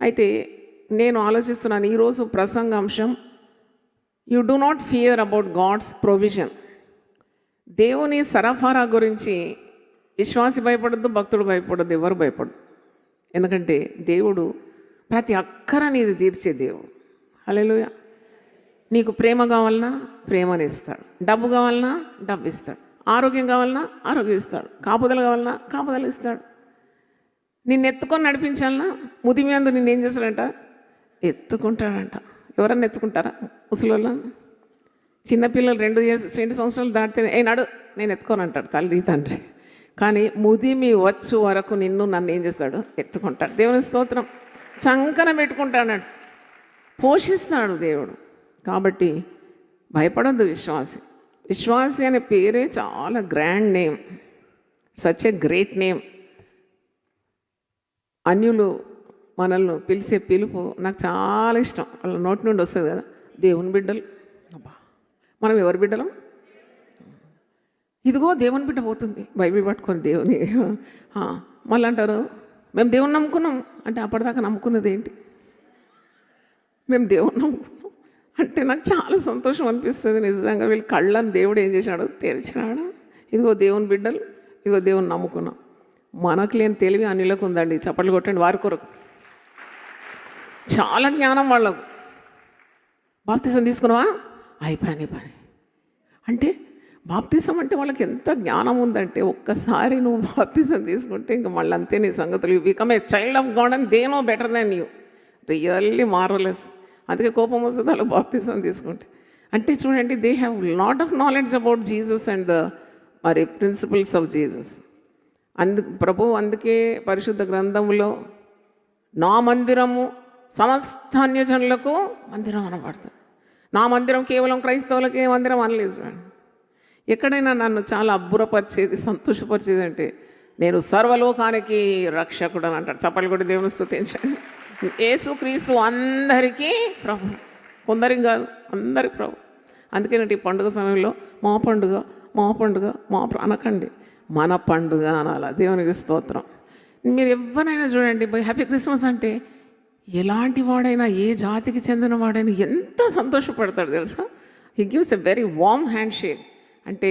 అయితే నేను ఆలోచిస్తున్నాను ఈరోజు ప్రసంగాంశం, you do not fear about God's provision. దేవుని సరఫరా గురించి విశ్వాసి భయపడద్దు, భక్తుడు భయపడద్దు, ఎవరు భయపడదు. ఎందుకంటే దేవుడు ప్రతి అక్కర నీది తీర్చే దేవుడు. హల్లెలూయా. నీకు ప్రేమ కావాలన్నా ప్రేమని ఇస్తాడు, డబ్బు కావాలన్నా డబ్బు ఇస్తాడు, ఆరోగ్యం కావాలన్నా ఆరోగ్యం ఇస్తాడు, కాపుదల కావాలన్నా కాపుదల ఇస్తాడు. నిన్ను ఎత్తుకొని నడిపించాలన్నా ముది మీద నిన్నేం చేస్తాడంట? ఎత్తుకుంటాడంట. ఎవరన్నా ఎత్తుకుంటారా? ముసలోళ్ళ చిన్నపిల్లలు 2 సంవత్సరాలు దాటితే ఏ నడు నేను ఎత్తుకొని అంటాడు తల్లి తండ్రి. కానీ ముదిమి వచ్చు వరకు నన్ను ఏం చేస్తాడు? ఎత్తుకుంటాడు. దేవుని స్తోత్రం. చంకన పెట్టుకుంటాడు, పోషిస్తాడు దేవుడు. కాబట్టి భయపడద్దు విశ్వాసి అనే పేరే చాలా grand name, such a great name. అన్యులు మనల్ని పిలిచే పిలుపు నాకు చాలా ఇష్టం. వాళ్ళ నోటి నుండి వస్తుంది కదా, దేవుని బిడ్డలు. అబ్బా, మనం ఎవరి బిడ్డలం? ఇదిగో దేవుని బిడ్డ పోతుంది బైబిల్ పట్టుకొని దేవుని. మళ్ళీ అంటారు మేము దేవుని నమ్ముకున్నాం అంటే, అప్పటిదాకా నమ్ముకున్నది ఏంటి? మేము దేవుని నమ్ముకున్నాం అంటే నాకు చాలా సంతోషం అనిపిస్తుంది నిజంగా. వీళ్ళు కళ్ళని దేవుడు ఏం చేసినాడు? తెరిచినాడు. ఇదిగో దేవుని బిడ్డలు, ఇదిగో దేవుని నమ్ముకున్నాం. మనకు లేని తెలివి అన్నిలకు ఉందండి. చప్పట్లు కొట్టండి వారి కొరకు. చాలా జ్ఞానం వాళ్ళకు. బాప్తిసం తీసుకున్నావా? అయిపోయాను పని అంటే, బాప్తిసం అంటే వాళ్ళకి ఎంత జ్ఞానం ఉందంటే, ఒక్కసారి నువ్వు బాప్తిసం తీసుకుంటే ఇంకా మళ్ళీ అంతే నీ సంగతులు. You become a child of God and they know better than you. Really marvellous. అందుకే కోపం వస్తుంది వాళ్ళు బాప్తిసం తీసుకుంటే. అంటే చూడండి, they have lot of knowledge about Jesus and the మరి ప్రిన్సిపల్స్ ఆఫ్ జీసస్. అందుకే పరిశుద్ధ గ్రంథంలో నా మందిరము సమస్త అన్యజనులకు మందిరం అనబడుతుంది. నా మందిరం కేవలం క్రైస్తవులకే మందిరం అనలేదు. చూడండి, ఎక్కడైనా నన్ను చాలా అబ్బురపరిచేది, సంతోషపరిచేది అంటే, నేను సర్వలోకానికి రక్షకుడు అని అంటాడు. చప్పట్లు కొట్టి దేవుని స్తుతించండి. యేసుక్రీస్తు అందరికీ ప్రభు, కొందరికి కాదు, అందరికి ప్రభు. అందుకేనంటే ఈ పండుగ సమయంలో మా పండుగ మా పండుగ మా అనకండి, మన పండుగ అనాల. దేవునికి స్తోత్రం. మీరు ఎవరైనా చూడండి, హ్యాపీ క్రిస్మస్ అంటే ఎలాంటి వాడైనా, ఏ జాతికి చెందిన వాడైనా ఎంత సంతోషపడతాడు తెలుసా. He gives a very warm hand shake. అంటే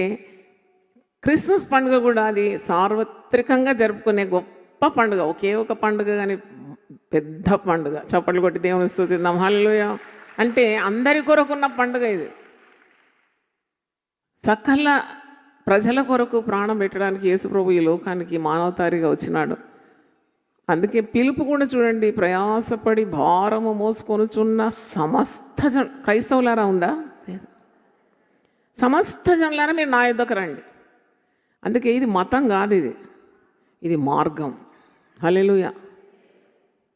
క్రిస్మస్ పండుగ కూడా అది సార్వత్రికంగా జరుపుకునే గొప్ప పండుగ. ఒకే ఒక పండుగ కానీ పెద్ద పండుగ. చప్పట్లు కొట్టి దేవుని స్తుతిద్దాం. హల్లెలూయా. అంటే అందరి కొరకున్న పండుగ ఇది. సకల ప్రజల కొరకు ప్రాణం పెట్టడానికి యేసుప్రభు ఈ లోకానికి మానవతారిగా వచ్చినాడు. అందుకే పిలుపు కూడా చూడండి, ప్రయాసపడి భారము మోసుకొనుచున్న సమస్త క్రైస్తవులారా ఉందా? సమస్త జనులారా మీరు నా యొద్దకు రండి. అందుకే ఇది మతం కాదు, ఇది మార్గం. హల్లెలూయా.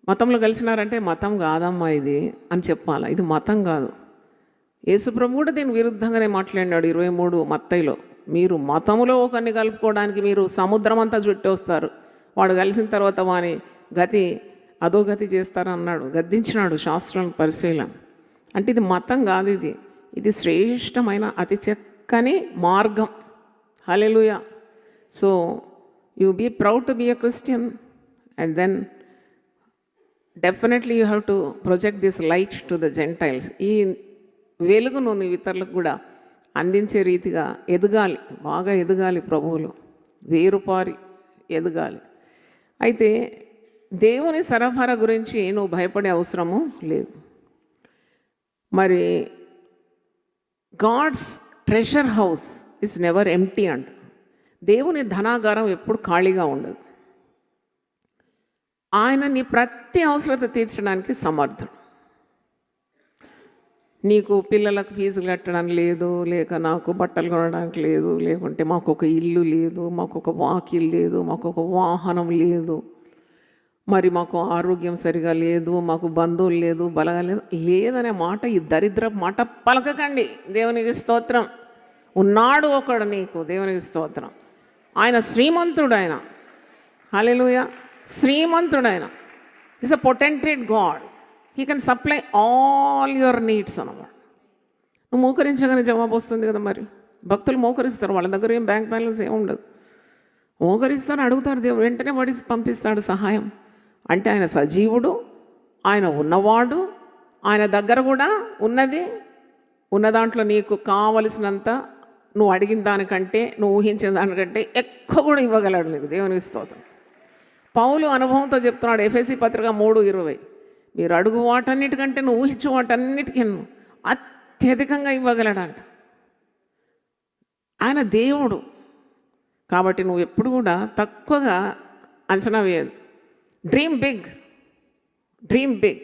మతంలో కలిసినారంటే మతం కాదమ్మా ఇది అని చెప్పాలా. ఇది మతం కాదు. యేసుప్రభు కూడా దీని విరుద్ధంగానే మాట్లాడినాడు 23 మత్తయిలో. మీరు మతములో ఒకరిని కలుపుకోవడానికి మీరు సముద్రం అంతా చుట్టి వస్తారు, వాడు కలిసిన తర్వాత వాని గతి అధోగతి చేస్తారన్నాడు, గద్దించినాడు శాస్త్రం పరిశీలన. అంటే ఇది మతం కాదు, ఇది శ్రేష్టమైన అతి చక్కని మార్గం. Hallelujah. So you be proud to be a Christian and then definitely you have to project this light to the gentiles. ఈ వెలుగును నీవు ఇతరులకు కూడా అందించే రీతిగా ఎదగాలి, బాగా ఎదగాలి, ప్రభువులు వేరుపారి ఎదగాలి. అయితే దేవుని సరఫరా గురించి నువ్వు భయపడే అవసరము లేదు. మరి God's treasure house is never empty అంట. దేవుని ధనాగారం ఎప్పుడు ఖాళీగా ఉండదు. ఆయన నీ ప్రతి అవసరత తీర్చడానికి సమర్థుడు. నీకు పిల్లలకు ఫీజులు కట్టడానికి లేదు, లేక నాకు బట్టలు కొనడానికి లేదు, లేకుంటే మాకు ఒక ఇల్లు లేదు, మాకు ఒక వాకిల్ లేదు, మాకు ఒక వాహనం లేదు, మరి మాకు ఆరోగ్యం సరిగా లేదు, మాకు బంధువులు లేదు, బలగా లేదు లేదనే మాట, ఈ దరిద్ర మాట పలకకండి. దేవునికి స్తోత్రం. ఉన్నాడు ఒకడు నీకు, దేవునికి స్తోత్రం. ఆయన శ్రీమంతుడు, ఆయన హల్లెలూయా, శ్రీమంతుడు. ఆయన is a potentate God. He can supply all your needs అన్నమాట. నువ్వు మోకరించగానే జవాబు వస్తుంది కదా. మరి భక్తులు మోకరిస్తారు, వాళ్ళ దగ్గర ఏం బ్యాంక్ బ్యాలెన్స్ ఏమి ఉండదు. మోకరిస్తారు, అడుగుతారు, దేవుడు వెంటనే పడి పంపిస్తాడు సహాయం. అంటే ఆయన సజీవుడు, ఆయన ఉన్నవాడు, ఆయన దగ్గర కూడా ఉన్నది, ఉన్న దాంట్లో నీకు కావలసినంత నువ్వు అడిగిన దానికంటే, నువ్వు ఊహించిన దానికంటే ఎక్కువ కూడా ఇవ్వగలడు నీకు. దేవునికి స్తోత్రం. పౌలు అనుభవంతో చెప్తున్నాడు, ఎఫెసీ పత్రిక 3:20, మీరు అడుగు వాటన్నిటికంటే నువ్వు ఊహించు వాటన్నిటికీ అత్యధికంగా ఇవ్వగలడంట. ఆయన దేవుడు కాబట్టి నువ్వు ఎప్పుడు కూడా తక్కువగా అంచనా వేయదు. Dream big, dream big.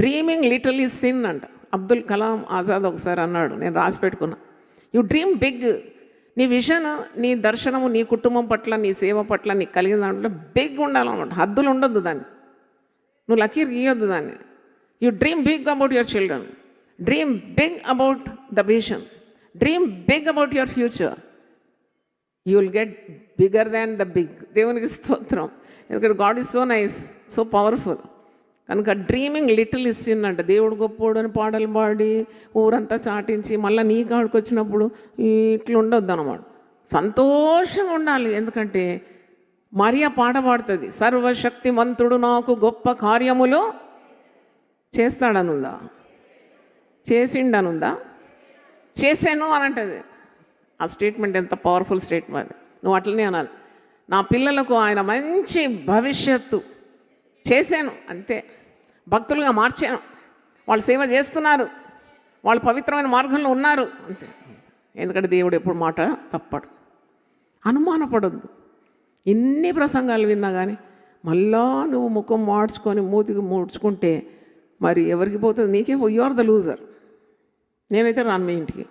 Dreaming little is sin అంట. అబ్దుల్ కలాం ఆజాద్ ఒకసారి అన్నాడు, నేను రాసి పెట్టుకున్నా. You dream big. నీ విజన్, నీ దర్శనము, నీ కుటుంబం పట్ల, నీ సేవ పట్ల నీకు కలిగిన దాంట్లో బిగ్ ఉండాలన్నమాట. హద్దులు ఉండొద్దు దాన్ని, నువ్వు లకీర్ గీయొద్దు దాన్ని. You dream big about your children, dream big about the vision, dream big about your future. You will get bigger than the big. దేవునికి స్తోత్రం. ఎందుకంటే God is so nice, so powerful. కనుక డ్రీమింగ్ లిటిల్ ఇస్ సిన్ అంట. దేవుడు గొప్పోడు అని పాటలు పాడి ఊరంతా చాటించి మళ్ళీ నీ కాడికి వచ్చినప్పుడు ఇట్లా ఉండొద్దు అన్నమాట. సంతోషంగా ఉండాలి. ఎందుకంటే మరియా పాట పాడుతుంది, సర్వశక్తిమంతుడు నాకు గొప్ప కార్యములు చేస్తాడనుందా, చేసిండనుందా, చేశాను అని అంటది. ఆ స్టేట్మెంట్ ఎంత పవర్ఫుల్ స్టేట్మెంట్. నువ్వు అట్లనే అనాలి, నా పిల్లలకు ఆయన మంచి భవిష్యత్తు చేశాను, అంతే. భక్తులుగా మార్చాను, వాళ్ళు సేవ చేస్తున్నారు, వాళ్ళు పవిత్రమైన మార్గంలో ఉన్నారు, అంతే. ఎందుకంటే దేవుడు ఎప్పుడు మాట తప్పడు. అనుమానపడొద్దు. ఎన్ని ప్రసంగాలు విన్నా కానీ మళ్ళా నువ్వు ముఖం మార్చుకొని మూతికి మూడ్చుకుంటే మరి ఎవరికి పోతుంది? నీకే. You are the loser. నేనైతే రాను మీ ఇంటికి,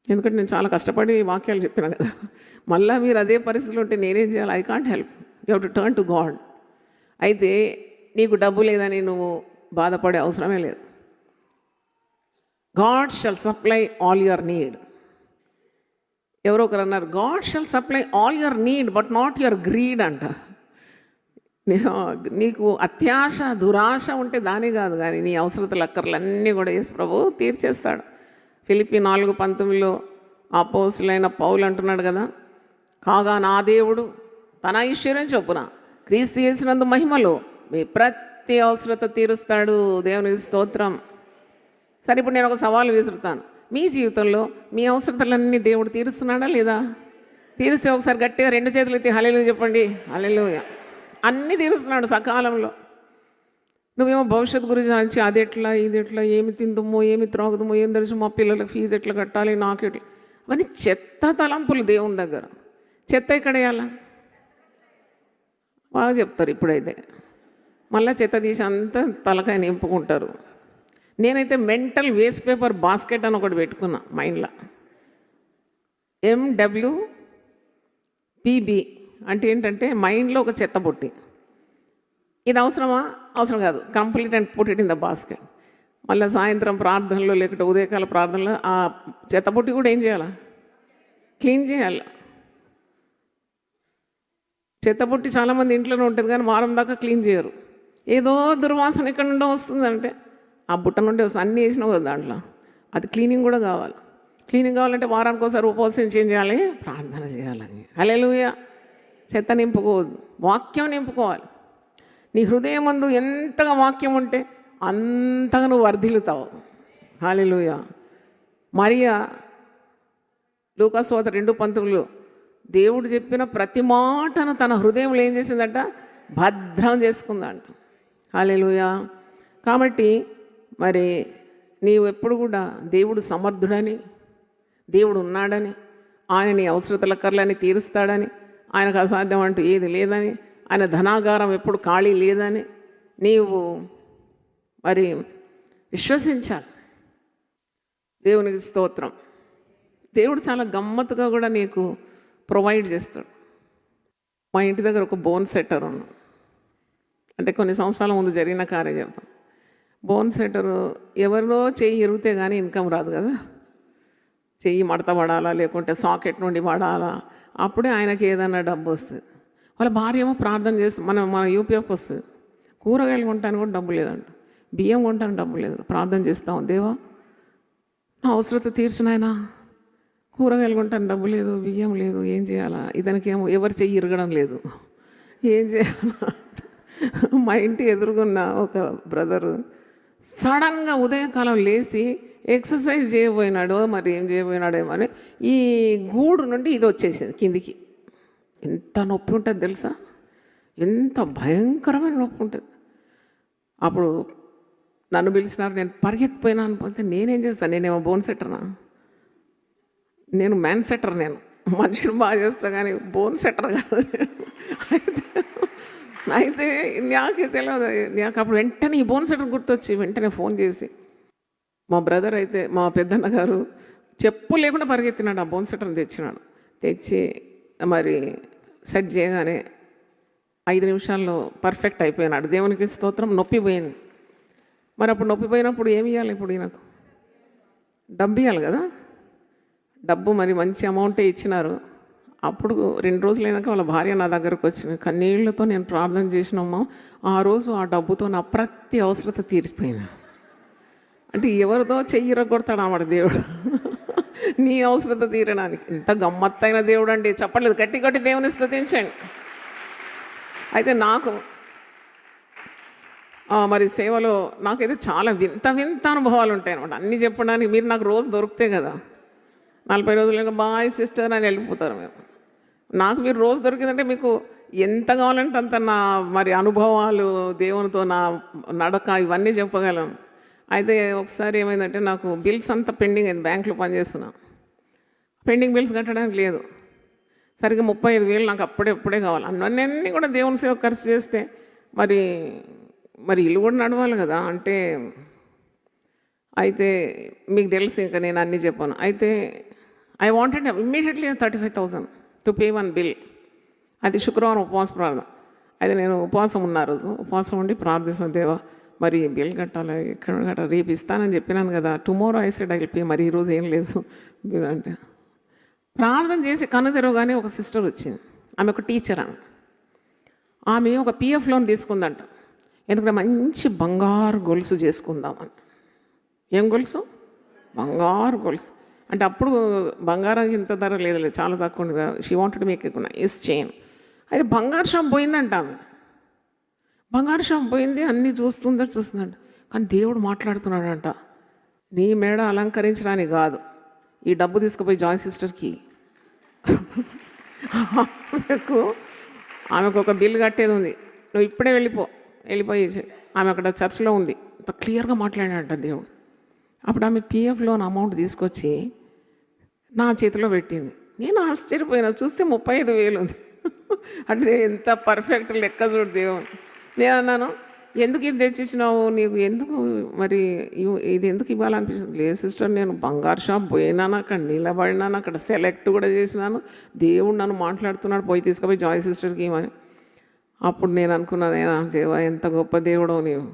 ఎందుకంటే నేను చాలా కష్టపడి వాక్యాలు చెప్పినా కదా. మళ్ళీ మీరు అదే పరిస్థితిలో ఉంటే నేనేం చేయాలి? I can't help. You have to turn to God. అయితే నీకు డబ్బు లేదని నువ్వు బాధపడే అవసరమే లేదు. God shall supply all your need. ఎవరో ఒకరు అన్నారు, God shall supply all your need but not your greed అంట. నీకు అత్యాశ, దురాశ ఉంటే దాని కాదు, కానీ నీ అవసరతలు అక్కర్లన్నీ కూడా యేసు ప్రభువు తీర్చేస్తాడు. ఫిలిప్పీ 4:19 అపోస్తులైన పౌలు అంటున్నాడు కదా, కాగా నా దేవుడు తన ఐశ్వర్యం చొప్పున క్రీస్తు యేసునందు మహిమలో మీ ప్రతి అవసరత తీరుస్తాడు. దేవునికి స్తోత్రం. సరే, ఇప్పుడు నేను ఒక సవాలు విసురుతాను. మీ జీవితంలో మీ అవసరతలన్నీ దేవుడు తీరుస్తున్నాడా లేదా? తీరిస్తే ఒకసారి గట్టిగా 2 చేతులు ఎత్తి హల్లెలూయా చెప్పండి. హల్లెలూయా. అన్నీ తీరుస్తున్నాడు సకాలంలో. నువ్వేమో భవిష్యత్తు గురించి అది ఎట్లా, ఇది ఎట్లా, ఏమి తిందుమో, ఏమి త్రాగుదమో, ఏం తెలుసు, మా పిల్లలకు ఫీజు ఎట్లా కట్టాలి, నాకు ఎట్లా, అవన్నీ చెత్త తలంపులు దేవుని దగ్గర. చెత్త ఎక్కడ వేయాలా? బాగా చెప్తారు ఇప్పుడైతే. మళ్ళీ చెత్త తీసి అంతా తలకాయ నింపుకుంటారు. నేనైతే మెంటల్ వేస్ట్ పేపర్ బాస్కెట్ అని ఒకటి పెట్టుకున్నా మైండ్లో. MWPB అంటే ఏంటంటే మైండ్లో ఒక చెత్త బుట్టి. ఇది అవసరమా? అవసరం కాదు. Complete and put it in the basket. మళ్ళీ సాయంత్రం ప్రార్థనలో లేకపోతే ఉదయకాల ప్రార్థనలో ఆ చెత్త బుట్టి కూడా ఏం చేయాలా? క్లీన్ చేయాలి. చెత్త బుట్టి చాలామంది ఇంట్లోనే ఉంటుంది కానీ వారం దాకా క్లీన్ చేయరు. ఏదో దుర్వాసన ఎక్కడ నుండో వస్తుందంటే ఆ బుట్ట నుండి వస్తుంది. అన్నీ వేసినావు కదా దాంట్లో. అది క్లీనింగ్ కూడా కావాలి. క్లీనింగ్ కావాలంటే వారానికి ఒకసారి ఉపవాసం ఏం చేయాలి? ప్రార్థన చేయాలని. హల్లెలూయా. చెత్త నింపుకోవద్దు, వాక్యం నింపుకోవాలి. నీ హృదయం ముందు ఎంతగా వాక్యం ఉంటే అంతగా నువ్వు వర్ధిల్లుతావు. హల్లెలూయా. మరియా లూకాసు వార్త 2:19 దేవుడు చెప్పిన ప్రతి మాటను తన హృదయంలో ఏం చేసిందట? భద్రం చేసుకుందంట. హల్లెలూయా. కాబట్టి మరి నీవు ఎప్పుడు కూడా దేవుడు సమర్థుడని, దేవుడు ఉన్నాడని, ఆయన నీ అవసరతల కర్లని తీరుస్తాడని, ఆయనకు అసాధ్యం అంటూ ఏది లేదని, ఆయన ధనాగారం ఎప్పుడు ఖాళీ లేదని నీవు మరి విశ్వసించాలి. దేవునికి స్తోత్రం. దేవుడు చాలా గమ్మత్తుగా కూడా నీకు ప్రొవైడ్ చేస్తాడు. మా ఇంటి దగ్గర ఒక బోన్ సెట్టర్ ఉన్నాడు. అంటే కొన్ని సంవత్సరాల ముందు జరిగిన కార్యం చెప్తాం. బోన్ సెట్టరు ఎవరిలో చెయ్యి ఇరిగితే కానీ ఇన్కమ్ రాదు కదా. చెయ్యి మడత పడాలా, లేకుంటే సాకెట్ నుండి పడాలా, అప్పుడే ఆయనకి ఏదైనా డబ్బు వస్తుంది. వాళ్ళ భార్య ఏమో ప్రార్థన చేస్తుంది. మన యూపీఎఫ్కి వస్తుంది. కూరగాయలు కొంటాను కూడా డబ్బు లేదంట, బియ్యం కొంటాను డబ్బు లేదు. ప్రార్థన చేస్తాం, దేవా నా అవసరత తీర్చునాయనా, కూరగాయలు కొంటాను డబ్బు లేదు, బియ్యం లేదు, ఏం చేయాలా? ఇతనికి ఏమో ఎవరు చెయ్యి ఇరగడం లేదు, ఏం చేయాలా? మా ఇంటి ఎదురుగున్న ఒక బ్రదరు సడన్గా ఉదయకాలం లేచి ఎక్సర్సైజ్ చేయబోయినాడో మరి ఏం చేయబోయినాడేమో అని ఈ గూడు నుండి ఇది వచ్చేసింది కిందికి. ఎంత నొప్పి ఉంటుంది తెలుసా? ఎంత భయంకరమైన నొప్పి ఉంటుంది. అప్పుడు నన్ను పిలిచినారు, నేను పరిగెత్తిపోయినా అనిపోతే నేనేం చేస్తాను? నేనేమో బోన్ సెట్టర్నా? నేను మ్యాన్ సెట్టర్. నేను మనిషిని బాగా చేస్తా కానీ బోన్ సెట్టర్ కాదు. అయితే నాకే తెలియదు. నాకు అప్పుడు వెంటనే ఈ బోన్ సెట్టర్ గుర్తొచ్చి వెంటనే ఫోన్ చేసి మా బ్రదర్ అయితే మా పెద్దన్న గారు చెప్పు లేకుండా పరిగెత్తినాడు, ఆ బోన్ సెట్టర్ని తెచ్చినాడు. తెచ్చి మరి సెట్ చేయగానే 5 నిమిషాల్లో పర్ఫెక్ట్ అయిపోయినాడు. దేవునికి స్తోత్రం. నొప్పి పోయింది. మరి అప్పుడు నొప్పి పోయినప్పుడు ఏమి ఇవ్వాలి? ఇప్పుడు ఈయనకు డబ్బు ఇవ్వాలి కదా. డబ్బు మరి మంచి అమౌంటే ఇచ్చినారు. అప్పుడు 2 రోజులు అయినాక వాళ్ళ భార్య నా దగ్గరకు వచ్చింది. కన్నీళ్లతో నేను ప్రార్థన చేసినమ్మా, ఆ రోజు ఆ డబ్బుతో నా ప్రతి అవసరత తీరిపోయింది. అంటే ఎవరితో చెయ్యిరగొడతాడు అన్నమాట దేవుడు నీ అవసరత తీరడానికి. ఎంత గమ్మత్తైన దేవుడు అండి. చెప్పలేదు, గట్టి గట్టి దేవుని స్తుతించండి. అయితే నాకు మరి సేవలో నాకైతే చాలా వింత వింత అనుభవాలు ఉంటాయి అనమాట. అన్నీ చెప్పడానికి మీరు నాకు రోజు దొరికితే కదా, 40 రోజులు బాయ్ సిస్టర్ అని వెళ్ళిపోతారు మీరు. నాకు మీరు రోజు దొరికిందంటే మీకు ఎంత కావాలంటే అంత నా మరి అనుభవాలు, దేవునితో నా నడక ఇవన్నీ చెప్పగలను. అయితే ఒకసారి ఏమైందంటే నాకు బిల్స్ అంతా పెండింగ్ అయింది. బ్యాంకులో పనిచేస్తున్నా, పెండింగ్ బిల్స్ కట్టడానికి లేదు. సరిగ్గా 35,000 నాకు అప్పుడే కావాలి. అన్నీ కూడా దేవుని సేవ ఖర్చు చేస్తే మరి ఇల్లు కూడా నడవాలి కదా. అంటే అయితే మీకు తెలుసు, ఇంకా నేను అన్నీ చెప్పాను. అయితే I wanted immediately 35,000 to pay 1 bill. అది శుక్రవారం ఉపవాస ప్రార్థన. అయితే నేను ఉపవాసం ఉన్న రోజు ఉపవాసం ఉండి ప్రార్థిస్తాను, దేవా మరి బిల్ కట్టాలి, ఎక్కడ కట్టాలి, రేపు ఇస్తానని చెప్పినాను కదా, tomorrow I said I will pay. మరి ఈరోజు ఏం లేదు అంటే ప్రార్థన చేసి కన్ను తెరవగానే ఒక సిస్టర్ వచ్చింది. ఆమె ఒక టీచర్. ఆమె ఒక పిఎఫ్ లోన్ తీసుకుందంట. ఎందుకంటే మంచి బంగారు గొలుసు చేసుకుందామని. ఏం గొలుసు? బంగారు గొలుసు. అంటే అప్పుడు బంగారం ఇంత ధర లేదు, చాలా తక్కువ ఉంది కదా. She wanted make nice chain. అయితే బంగారు షాప్ పోయిందంట ఆమె. బంగారు షాప్ పోయింది, అన్నీ చూస్తుందంట. కానీ దేవుడు మాట్లాడుతున్నాడంట, నీ మేడ అలంకరించడానికి కాదు, ఈ డబ్బు తీసుకుపోయి జాయ్ సిస్టర్కి ఆమెకు ఒక బిల్ కట్టేది ఉంది, నువ్వు ఇప్పుడే వెళ్ళిపోయి ఆమె అక్కడ చర్చ్లో ఉంది. అంత క్లియర్గా మాట్లాడాడంట దేవుడు. అప్పుడు ఆమె పిఎఫ్ లోన్ అమౌంట్ తీసుకొచ్చి నా చేతిలో పెట్టింది. నేను ఆశ్చర్యపోయినా, చూస్తే 35,000 ఉంది. అంటే ఎంత పర్ఫెక్ట్ లెక్క చూడు దేవుడు. నేను అన్నాను, ఎందుకు ఇది తెచ్చిచ్చినావు, నీకు ఎందుకు మరి ఇది ఎందుకు ఇవ్వాలనిపిస్తుంది? లేదు సిస్టర్, నేను బంగారు షాప్ పోయినాను, అక్కడ నిలబడినాను, అక్కడ సెలెక్ట్ కూడా చేసినాను, దేవుడు నన్ను మాట్లాడుతున్నాడు, పోయి తీసుకుపోయి జాయ్ సిస్టర్కి ఇవ్వని. అప్పుడు నేను అనుకున్నాను, దేవా ఎంత గొప్ప దేవుడో నీవు.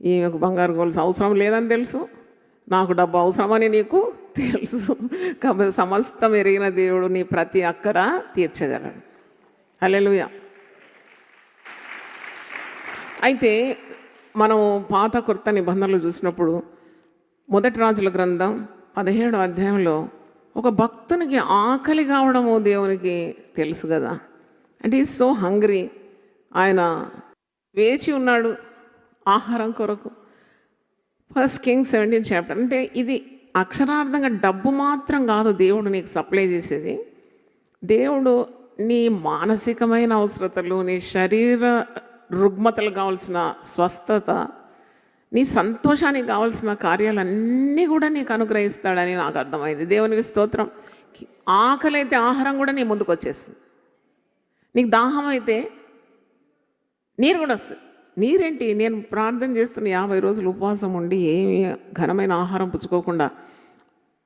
ఈమెకు బంగారు గొలుసు అవసరం లేదని తెలుసు, నాకు డబ్బు అవసరమని నీకు తెలుసు. కాబట్టి సమస్తం ఎరిగిన దేవుడు నీ ప్రతి అక్కర తీర్చగలడు. హల్లెలూయా. అయితే మనం పాత కొత్త నిబంధనలు చూసినప్పుడు 1 రాజుల గ్రంథం 17వ అధ్యాయంలో ఒక భక్తునికి ఆకలి కావడము దేవునికి తెలుసు కదా. అంటే ఈజ్ సో హంగ్రీ. ఆయన వేచి ఉన్నాడు ఆహారం కొరకు. 1 Kings 17 చాప్టర్. అంటే ఇది అక్షరార్థంగా డబ్బు మాత్రం కాదు దేవుడు నీకు సప్లై చేసేది. దేవుడు నీ మానసికమైన అవసరతలు, నీ శరీర రుగ్మతలు కావాల్సిన స్వస్థత, నీ సంతోషానికి కావాల్సిన కార్యాలన్నీ కూడా నీకు అనుగ్రహిస్తాడని నాకు అర్థమైంది. దేవునికి స్తోత్రం. ఆకలి అయితే ఆహారం కూడా నీ ముందుకు వచ్చేస్తుంది. నీకు దాహం అయితే నీరు కూడా వస్తుంది. నీరేంటి, నేను ప్రార్థన చేస్తున్న 50 రోజులు ఉపవాసం ఉండి ఏమి ఘనమైన ఆహారం పుచ్చుకోకుండా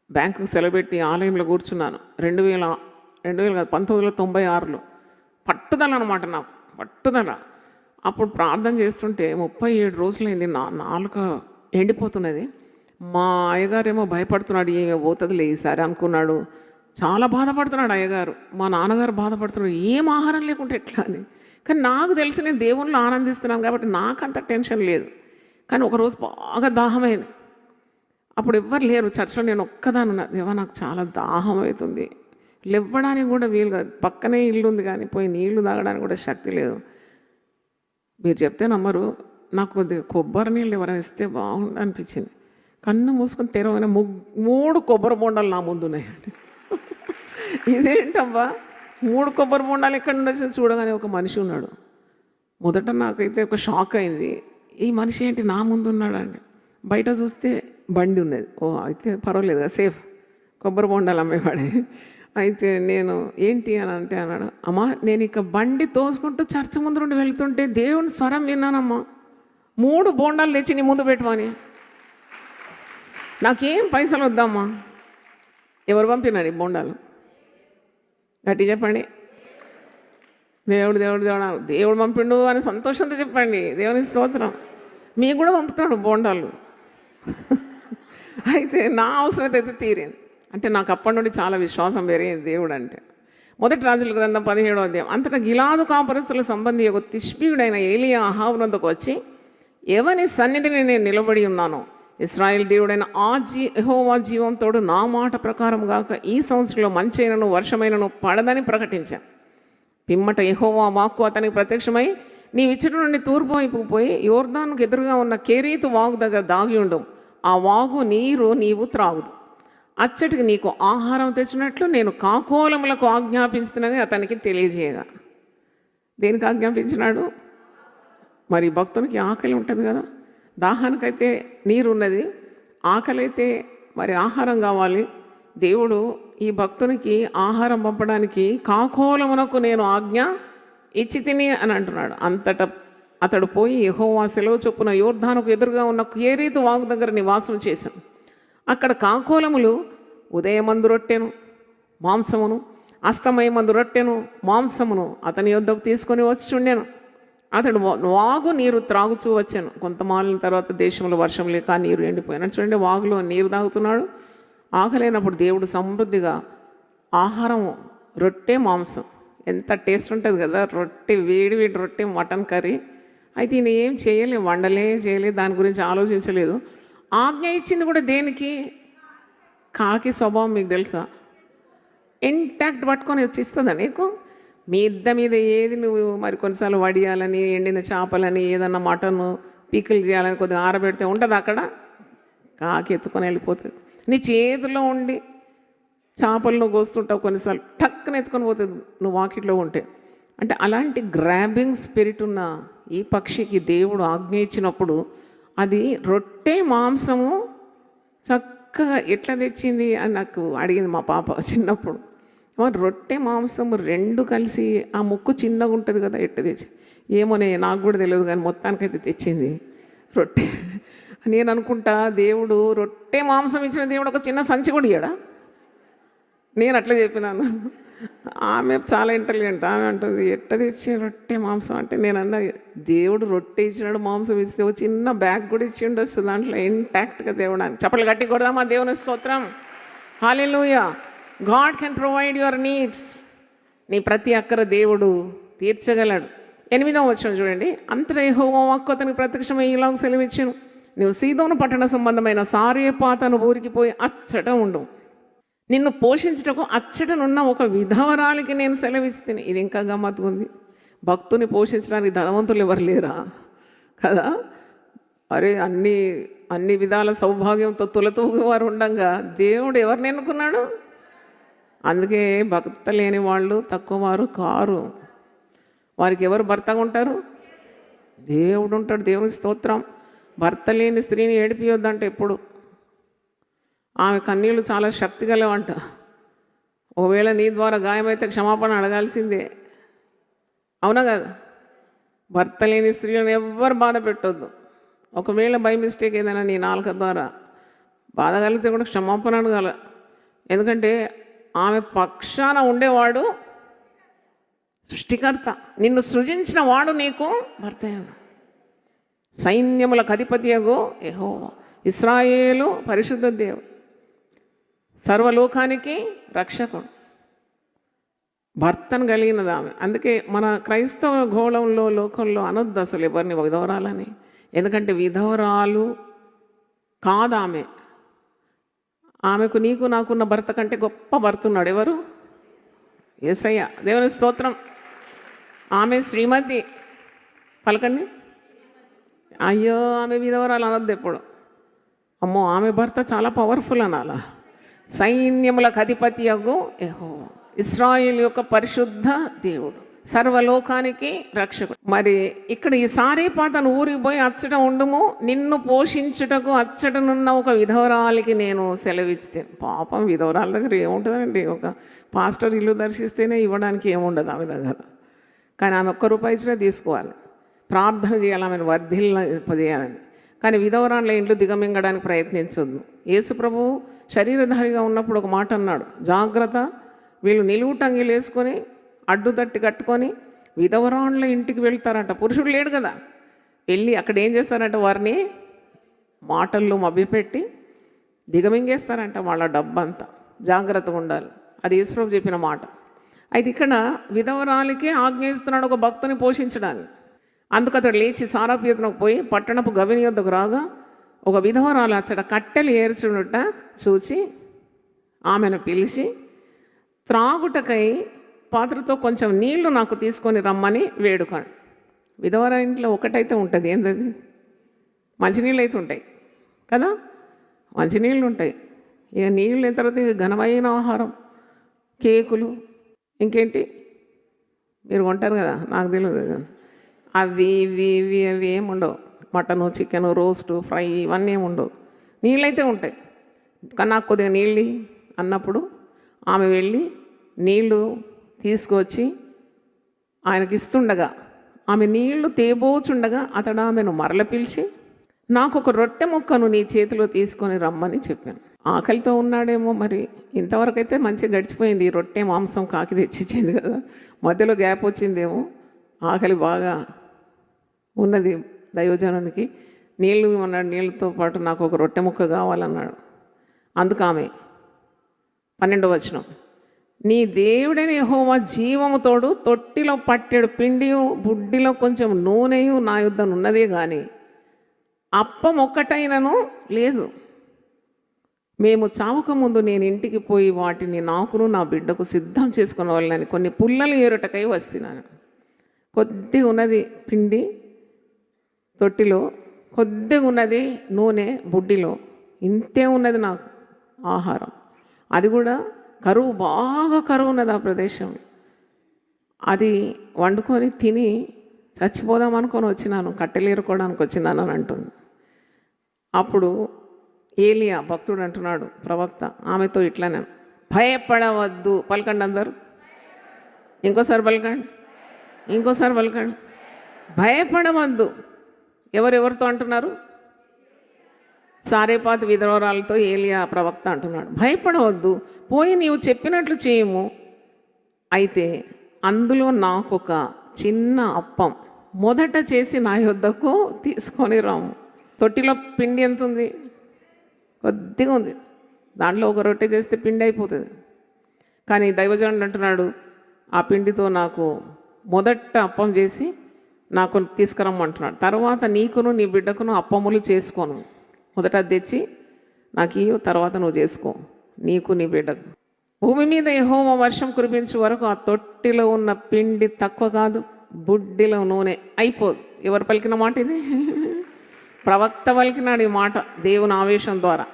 బ్యాంకుకు సెలబెట్టి ఆలయంలో కూర్చున్నాను. 1996లో పట్టుదల అనమాట, నాకు పట్టుదల. అప్పుడు ప్రార్థన చేస్తుంటే 37 రోజులైంది, నాలుక ఎండిపోతున్నది. మా అయ్యగారేమో భయపడుతున్నాడు, ఏమో పోతుందిలే ఈసారి అనుకున్నాడు. చాలా బాధపడుతున్నాడు అయ్యగారు. మా నాన్నగారు బాధపడుతున్నాడు, ఏం ఆహారం లేకుంటే ఎట్లా అని. కానీ నాకు తెలిసి నేను దేవుళ్ళు ఆనందిస్తున్నాను కాబట్టి నాకంత టెన్షన్ లేదు. కానీ ఒకరోజు బాగా దాహమైంది. అప్పుడు ఎవ్వరు లేరు చర్చిలో, నేను ఒక్కదాని ఉన్నా. దేవా నాకు చాలా దాహం అవుతుంది, లేవ్వడానికి కూడా వీలు కాదు. పక్కనే ఇల్లు ఉంది కానీ పోయి నీళ్లు తాగడానికి కూడా శక్తి లేదు. మీరు చెప్తే నమ్మరు, నాకు కొద్దిగా కొబ్బరి నీళ్ళు ఎవరైనా ఇస్తే బాగుండు అనిపించింది. కన్ను మూసుకొని తెరవైన 3 కొబ్బరి బొండాలు నా ముందు ఉన్నాయండి. ఇదేంటబ్బా 3 కొబ్బరి బొండాలు ఎక్కడ ఉండొచ్చింది చూడగానే ఒక మనిషి ఉన్నాడు. మొదట నాకైతే ఒక షాక్ అయింది, ఈ మనిషి ఏంటి నా ముందు ఉన్నాడండి. బయట చూస్తే బండి ఉన్నది. ఓ అయితే పర్వాలేదు కదా, సేఫ్, కొబ్బరి బొండాలు అమ్మేవాడే. అయితే నేను ఏంటి అని అంటే అన్నాడు, అమ్మా నేను ఇక బండి తోసుకుంటూ చర్చ్ ముందు నుండి వెళ్తుంటే దేవుని స్వరం విన్నానమ్మా, 3 బోండాలు తెచ్చి నీ ముందు పెట్టమని. నాకేం పైసలు వద్దమ్మా. ఎవరు పంపినాడు ఈ బోండాలు? గట్టి చెప్పండి. దేవుడు దేవుడు దేవుడు దేవుడు పంపిండు అని సంతోషంతో చెప్పండి. దేవుని స్తోత్రం. మీకు కూడా పంపుతాడు బోండాలు. అయితే నా అవసరం అయితే తీరింది. అంటే నాకు అప్పటి నుండి చాలా విశ్వాసం పెరిగింది దేవుడు అంటే. 1 రాజుల గ్రంథం 17వ అధ్యాయం. అంతటా గిలాదు కాపురస్తుల సంబంధి ఒక తిష్బీయుడైన ఏలియా అహాబు వద్దకు వచ్చి, ఎవని సన్నిధిని నేను నిలబడి ఉన్నానో ఇశ్రాయేల్ దేవుడైన యెహోవా జీవంతోడు నా మాట ప్రకారం గాక ఈ సంవత్సరంలో మంచైనను వర్షమైనను పడదని ప్రకటించాను. పిమ్మట యెహోవా వాక్కు అతనికి ప్రత్యక్షమై, నీవిచ్చటి నుండి తూర్పు వైపుకు పోయి యోర్దానుకు ఎదురుగా ఉన్న కెరీతు వాగు దగ్గర దాగి ఉండు. ఆ వాగు నీరు నీవు త్రాగుదు. అచ్చటికి నీకు ఆహారం తెచ్చినట్లు నేను కాకోలములకు ఆజ్ఞాపించునని అతనికి తెలియజేయగా. దేనికి ఆజ్ఞాపించినాడు? మరి భక్తునికి ఆకలి ఉంటుంది కదా, దాహానికైతే నీరు ఉన్నది, ఆకలి అయితే మరి ఆహారం కావాలి. దేవుడు ఈ భక్తునికి ఆహారం పంపడానికి కాకోలమునకు నేను ఆజ్ఞ ఇచ్చి తిని అని అంటున్నాడు. అంతటా అతడు పోయి యెహోవా సెలవు చొప్పున యోర్దానుకు ఎదురుగా ఉన్న కెరీతు వాగు దగ్గర నివాసం చేశాను. అక్కడ కాకోలములు ఉదయమందు రొట్టెను మాంసమును, అస్తమయమందు రొట్టెను మాంసమును అతని యొద్దకు తీసుకొని వచ్చి ఉండెను. అతడు వాగు నీరు త్రాగుచూ వచ్చాను. కొంతమాలిన తర్వాత దేశంలో వర్షం లేక నీరు ఎండిపోయాను. చూడండి, వాగులో నీరు తాగుతున్నాడు. ఆకలేనప్పుడు దేవుడు సమృద్ధిగా ఆహారము, రొట్టె మాంసం, ఎంత టేస్ట్ ఉంటుంది కదా, రొట్టె, వేడి వేడి రొట్టె, మటన్ కర్రీ. అయితే ఈయన ఏం చేయలేదు, చేయలేదు, దాని గురించి ఆలోచించలేదు. ఆజ్ఞ ఇచ్చింది కూడా దేనికి? కాకి స్వభావం మీకు తెలుసా? ఇంటాక్ట్ పట్టుకొని వచ్చి ఇస్తుందా నీకు? మీ మీద ఏది నువ్వు మరి కొన్నిసార్లు వడియాలని, ఎండిన చేపలని, ఏదన్నా మటన్ పీకిల్ చేయాలని కొద్దిగా ఆరబెడితే ఉంటుంది అక్కడ, కాకి ఎత్తుకొని వెళ్ళిపోతుంది. నీ చేతిలో ఉండి చేపలు నువ్వు కోస్తుంటావు, కొన్నిసార్లు టక్కున ఎత్తుకొని పోతుంది నువ్వు వాకిట్లో ఉంటే. అంటే అలాంటి గ్రాబింగ్ స్పిరిట్ ఉన్న ఈ పక్షికి దేవుడు ఆజ్ఞ ఇచ్చినప్పుడు అది రొట్టె మాంసము చక్కగా ఎట్లా తెచ్చింది అని నాకు అడిగింది మా పాప చిన్నప్పుడు. రొట్టె మాంసము 2 కలిసి, ఆ ముక్కు చిన్నగా ఉంటుంది కదా, ఎట్ట తెచ్చి ఏమోనే నాకు కూడా తెలియదు, కానీ మొత్తానికైతే తెచ్చింది రొట్టె. నేను అనుకుంటా దేవుడు రొట్టె మాంసం ఇచ్చిన దేవుడు ఒక చిన్న సంచి కూడా ఇయ్యడా? నేను అట్లా చెప్పినాను. ఆమె చాలా ఇంటెలిజెంట్. ఆమె అంటుంది ఎట్ట తెచ్చి రొట్టె మాంసం అంటే, నేను అన్నా దేవుడు రొట్టె ఇచ్చినాడు, మాంసం ఇస్తే ఒక చిన్న బ్యాగ్ కూడా ఇచ్చి ఉండొచ్చు దాంట్లో ఇంటాక్ట్గా దేవుడు అని. చప్పట్లు గట్టి కొడదామా దేవుని స్తోత్రం. Hallelujah. God can provide your needs. నీ ప్రతి అక్కర దేవుడు తీర్చగలడు. 8వ వచనం చూడండి. అంతటా యెహోవా వాక్కు అతనికి ప్రత్యక్షమై ఇలాగ సెలవిచ్చెను, నువ్వు సీదోను పట్టణ సంబంధమైన సారెపాతను ఊరికి పోయి అచ్చట ఉండు. నిన్ను పోషించుటకు అచ్చటనున్న ఒక విధవరాలికి నేను సెలవిస్తాను. ఇది ఇంకా గమ్మత్తుగా ఉంది. భక్తుని పోషించడానికి ధనవంతులు ఎవరు లేరా కదా? అరే అన్ని విధాల సౌభాగ్యంతో తులతూగు వారు ఉండంగా దేవుడు ఎవరిని ఎన్నుకున్నాడు? అందుకే భక్త లేని వాళ్ళు తక్కువ వారు కారు. వారికి ఎవరు భర్తగా ఉంటారు? దేవుడు ఉంటాడు. దేవుని స్తోత్రం. భర్త లేని స్త్రీని ఏడిపియొద్దంట ఎప్పుడు. ఆమె కన్నీళ్ళు చాలా శక్తి గలవంట. ఒకవేళ నీ ద్వారా గాయమైతే క్షమాపణ అడగాల్సిందే. అవునా కదా? భర్త లేని స్త్రీలను ఎవ్వరు బాధ పెట్టొద్దు. ఒకవేళ బై మిస్టేక్ ఏదైనా నీ నాలుక ద్వారా బాధ కలిగితే కూడా క్షమాపణ అడగాల. ఎందుకంటే ఆమె పక్షాన ఉండేవాడు సృష్టికర్త. నిన్ను సృజించిన వాడు నీకు భర్త. సైన్యములకు అధిపతియగు యెహోవా, ఇశ్రాయేలు పరిశుద్ధ దేవుడు, సర్వలోకానికి రక్షకుడు. భర్తను కలిగినది ఆమె. అందుకే మన క్రైస్తవ గోళంలో లోకంలో అనొద్దు అసలు ఎవరిని విధవరాలని. ఎందుకంటే విధవరాలు కాదు ఆమె. ఆమెకు నీకు నాకున్న భర్త కంటే గొప్ప భర్త ఉన్నాడు. ఎవరు? యేసయ్య. దేవుని స్తోత్రం. ఆమె శ్రీమతి. పలకండి. అయ్యో ఆమె విధవరాలు అనొద్దు ఎప్పుడు. అమ్మో ఆమె భర్త చాలా పవర్ఫుల్ అనాలా. సైన్యములకు అధిపతియగు యెహోవా, ఇశ్రాయేలు యొక్క పరిశుద్ధ దేవుడు, సర్వలోకానికి రక్షకుడు. మరి ఇక్కడ ఈ సారేపాతను ఊరికి పోయి అచ్చట ఉండుము, నిన్ను పోషించుటకు అచ్చటనున్న ఒక విధవరాలికి నేను సెలవిస్తాను. పాపం విధవరాల దగ్గర ఏముంటుందండి? ఒక పాస్టర్ ఇల్లు దర్శిస్తేనే ఇవ్వడానికి ఏముండదు ఆమె దగ్గర. కానీ ఆమె ఒక్క రూపాయి ఇచ్చినా తీసుకోవాలి. ప్రార్థన చేయాలి, ఆమెను వర్ధిల్లింపజేయాలని. కానీ విధవరాళ్ళ ఇంట్లో దిగమింగడానికి ప్రయత్నించొద్దు. యేసు ప్రభు శరీరధారిగా ఉన్నప్పుడు ఒక మాట అన్నాడు, జాగ్రత్త, వీళ్ళు నిలువుటంగిలు వేసుకొని అడ్డుతట్టి కట్టుకొని విధవరాళ్ళ ఇంటికి వెళ్తారంట. పురుషుడు లేడు కదా. వెళ్ళి అక్కడ ఏం చేస్తారంట? వారిని మాటల్లో మభ్యపెట్టి దిగమింగేస్తారంట వాళ్ళ డబ్బంతా. జాగ్రత్తగా ఉండాలి. అది యేసుప్రభు చెప్పిన మాట. అయితే ఇక్కడ విధవరాలికే ఆజ్ఞయిస్తున్నాడు ఒక భక్తుని పోషించడానికి. అందుకు అతడు లేచి సారాపీతనకు పోయి పట్టణపు గవిని యొద్దకు రాగా ఒక విధవరాలు అచ్చట కట్టెలు ఏర్చునుట చూచి ఆమెను పిలిచి, త్రాగుటకై పాత్రతో కొంచెం నీళ్లు నాకు తీసుకొని రమ్మని వేడుకోండి. విధవర ఇంట్లో ఒకటైతే ఉంటుంది. ఏంటది? మంచినీళ్ళు అయితే ఉంటాయి కదా. మంచినీళ్ళు ఉంటాయి. ఇక నీళ్ళు అయిన తర్వాత ఇక ఘనమైన ఆహారం, కేకులు, ఇంకేంటి మీరు కొంటారు కదా, నాకు తెలియదు. అవి ఏమి ఉండవు. మటను, చికెను, రోస్టు, ఫ్రై ఇవన్నీ ఏమి ఉండవు. నీళ్ళైతే ఉంటాయి. కానీ నాకు కొద్దిగా నీళ్ళు అన్నప్పుడు ఆమె వెళ్ళి నీళ్ళు తీసుకొచ్చి ఆయనకి ఇస్తుండగా, ఆమె నీళ్లు తేబోచుండగా అతడు ఆమెను మరల పిలిచి, నాకు ఒక రొట్టె ముక్కను నీ చేతిలో తీసుకొని రమ్మని చెప్పాను. ఆకలితో ఉన్నాడేమో మరి. ఇంతవరకు అయితే మంచిగా గడిచిపోయింది. ఈ రొట్టె మాంసం కాకి తెచ్చిచ్చింది కదా. మధ్యలో గ్యాప్ వచ్చిందేమో. ఆకలి బాగా ఉన్నది దైవజనానికి. నీళ్ళు అన్నాడు. నీళ్ళతో పాటు నాకు ఒక రొట్టె ముక్క కావాలన్నాడు. అందుకు ఆమె 12వ వచనం, నీ దేవుడైన యెహోవా జీవముతోడు తొట్టిలో పట్టెడు పిండియు బుడ్డిలో కొంచెం నూనెయు నా యుద్ధ ఉన్నదే కానీ అప్పం ఒక్కటైనను లేదు. మేము చావక ముందు నేను ఇంటికి పోయి వాటిని నాకును నా బిడ్డకు సిద్ధం చేసుకున్న వాళ్ళని కొన్ని పుల్లలు ఏరుటకై వస్తున్నాను. కొద్దిగా ఉన్నది పిండి తొట్టిలో, కొద్దిగా ఉన్నది నూనె బుడ్డిలో, ఇంతే ఉన్నది నాకు ఆహారం. అది కూడా కరువు, బాగా కరువు ఉన్నది ఆ ప్రదేశం. అది వండుకొని తిని చచ్చిపోదాం అనుకొని వచ్చినాను, కట్టెలు ఏరుకోవడానికి వచ్చినాను అని అంటుంది. అప్పుడు ఏలియా భక్తుడు అంటున్నాడు, ప్రవక్త ఆమెతో ఇట్లనే, భయపడవద్దు. పలకండి అందరు. ఇంకోసారి పలకండి, ఇంకోసారి పలకండి. భయపడవద్దు. ఎవరెవరితో అంటున్నారు? సారేపాతు విధవరాలతో ఏలియా ప్రవక్త అంటున్నాడు. భయపడవద్దు, పోయి నీవు చెప్పినట్లు చేయము. అయితే అందులో నాకొక చిన్న అప్పం మొదట చేసి నా యొద్దకు తీసుకొని రాము. తొట్టిలో పిండి ఎంత ఉంది? కొద్దిగా ఉంది. దాంట్లో ఒక రొట్టె చేస్తే పిండి అయిపోతుంది. కానీ దైవజనుడు అంటున్నాడు, ఆ పిండితో నాకు మొదట అప్పం చేసి నాకు తీసుకురమ్మంటున్నాడు. తర్వాత నీకును నీ బిడ్డకును అప్పములు చేసుకోను. మొదట అది తెచ్చి నాకు ఇవ్వు, తర్వాత నువ్వు చేసుకో, నీకు నీ బిడ్డకు. భూమి మీద యెహోవా వర్షం కురిపించే వరకు ఆ తొట్టిలో ఉన్న పిండి తక్కువ కాదు, బుడ్డిలో నూనె అయిపోదు. ఎవరు పలికిన మాట ఇది? ప్రవక్త పలికినాడు ఈ మాట దేవుని ఆవేశం ద్వారా.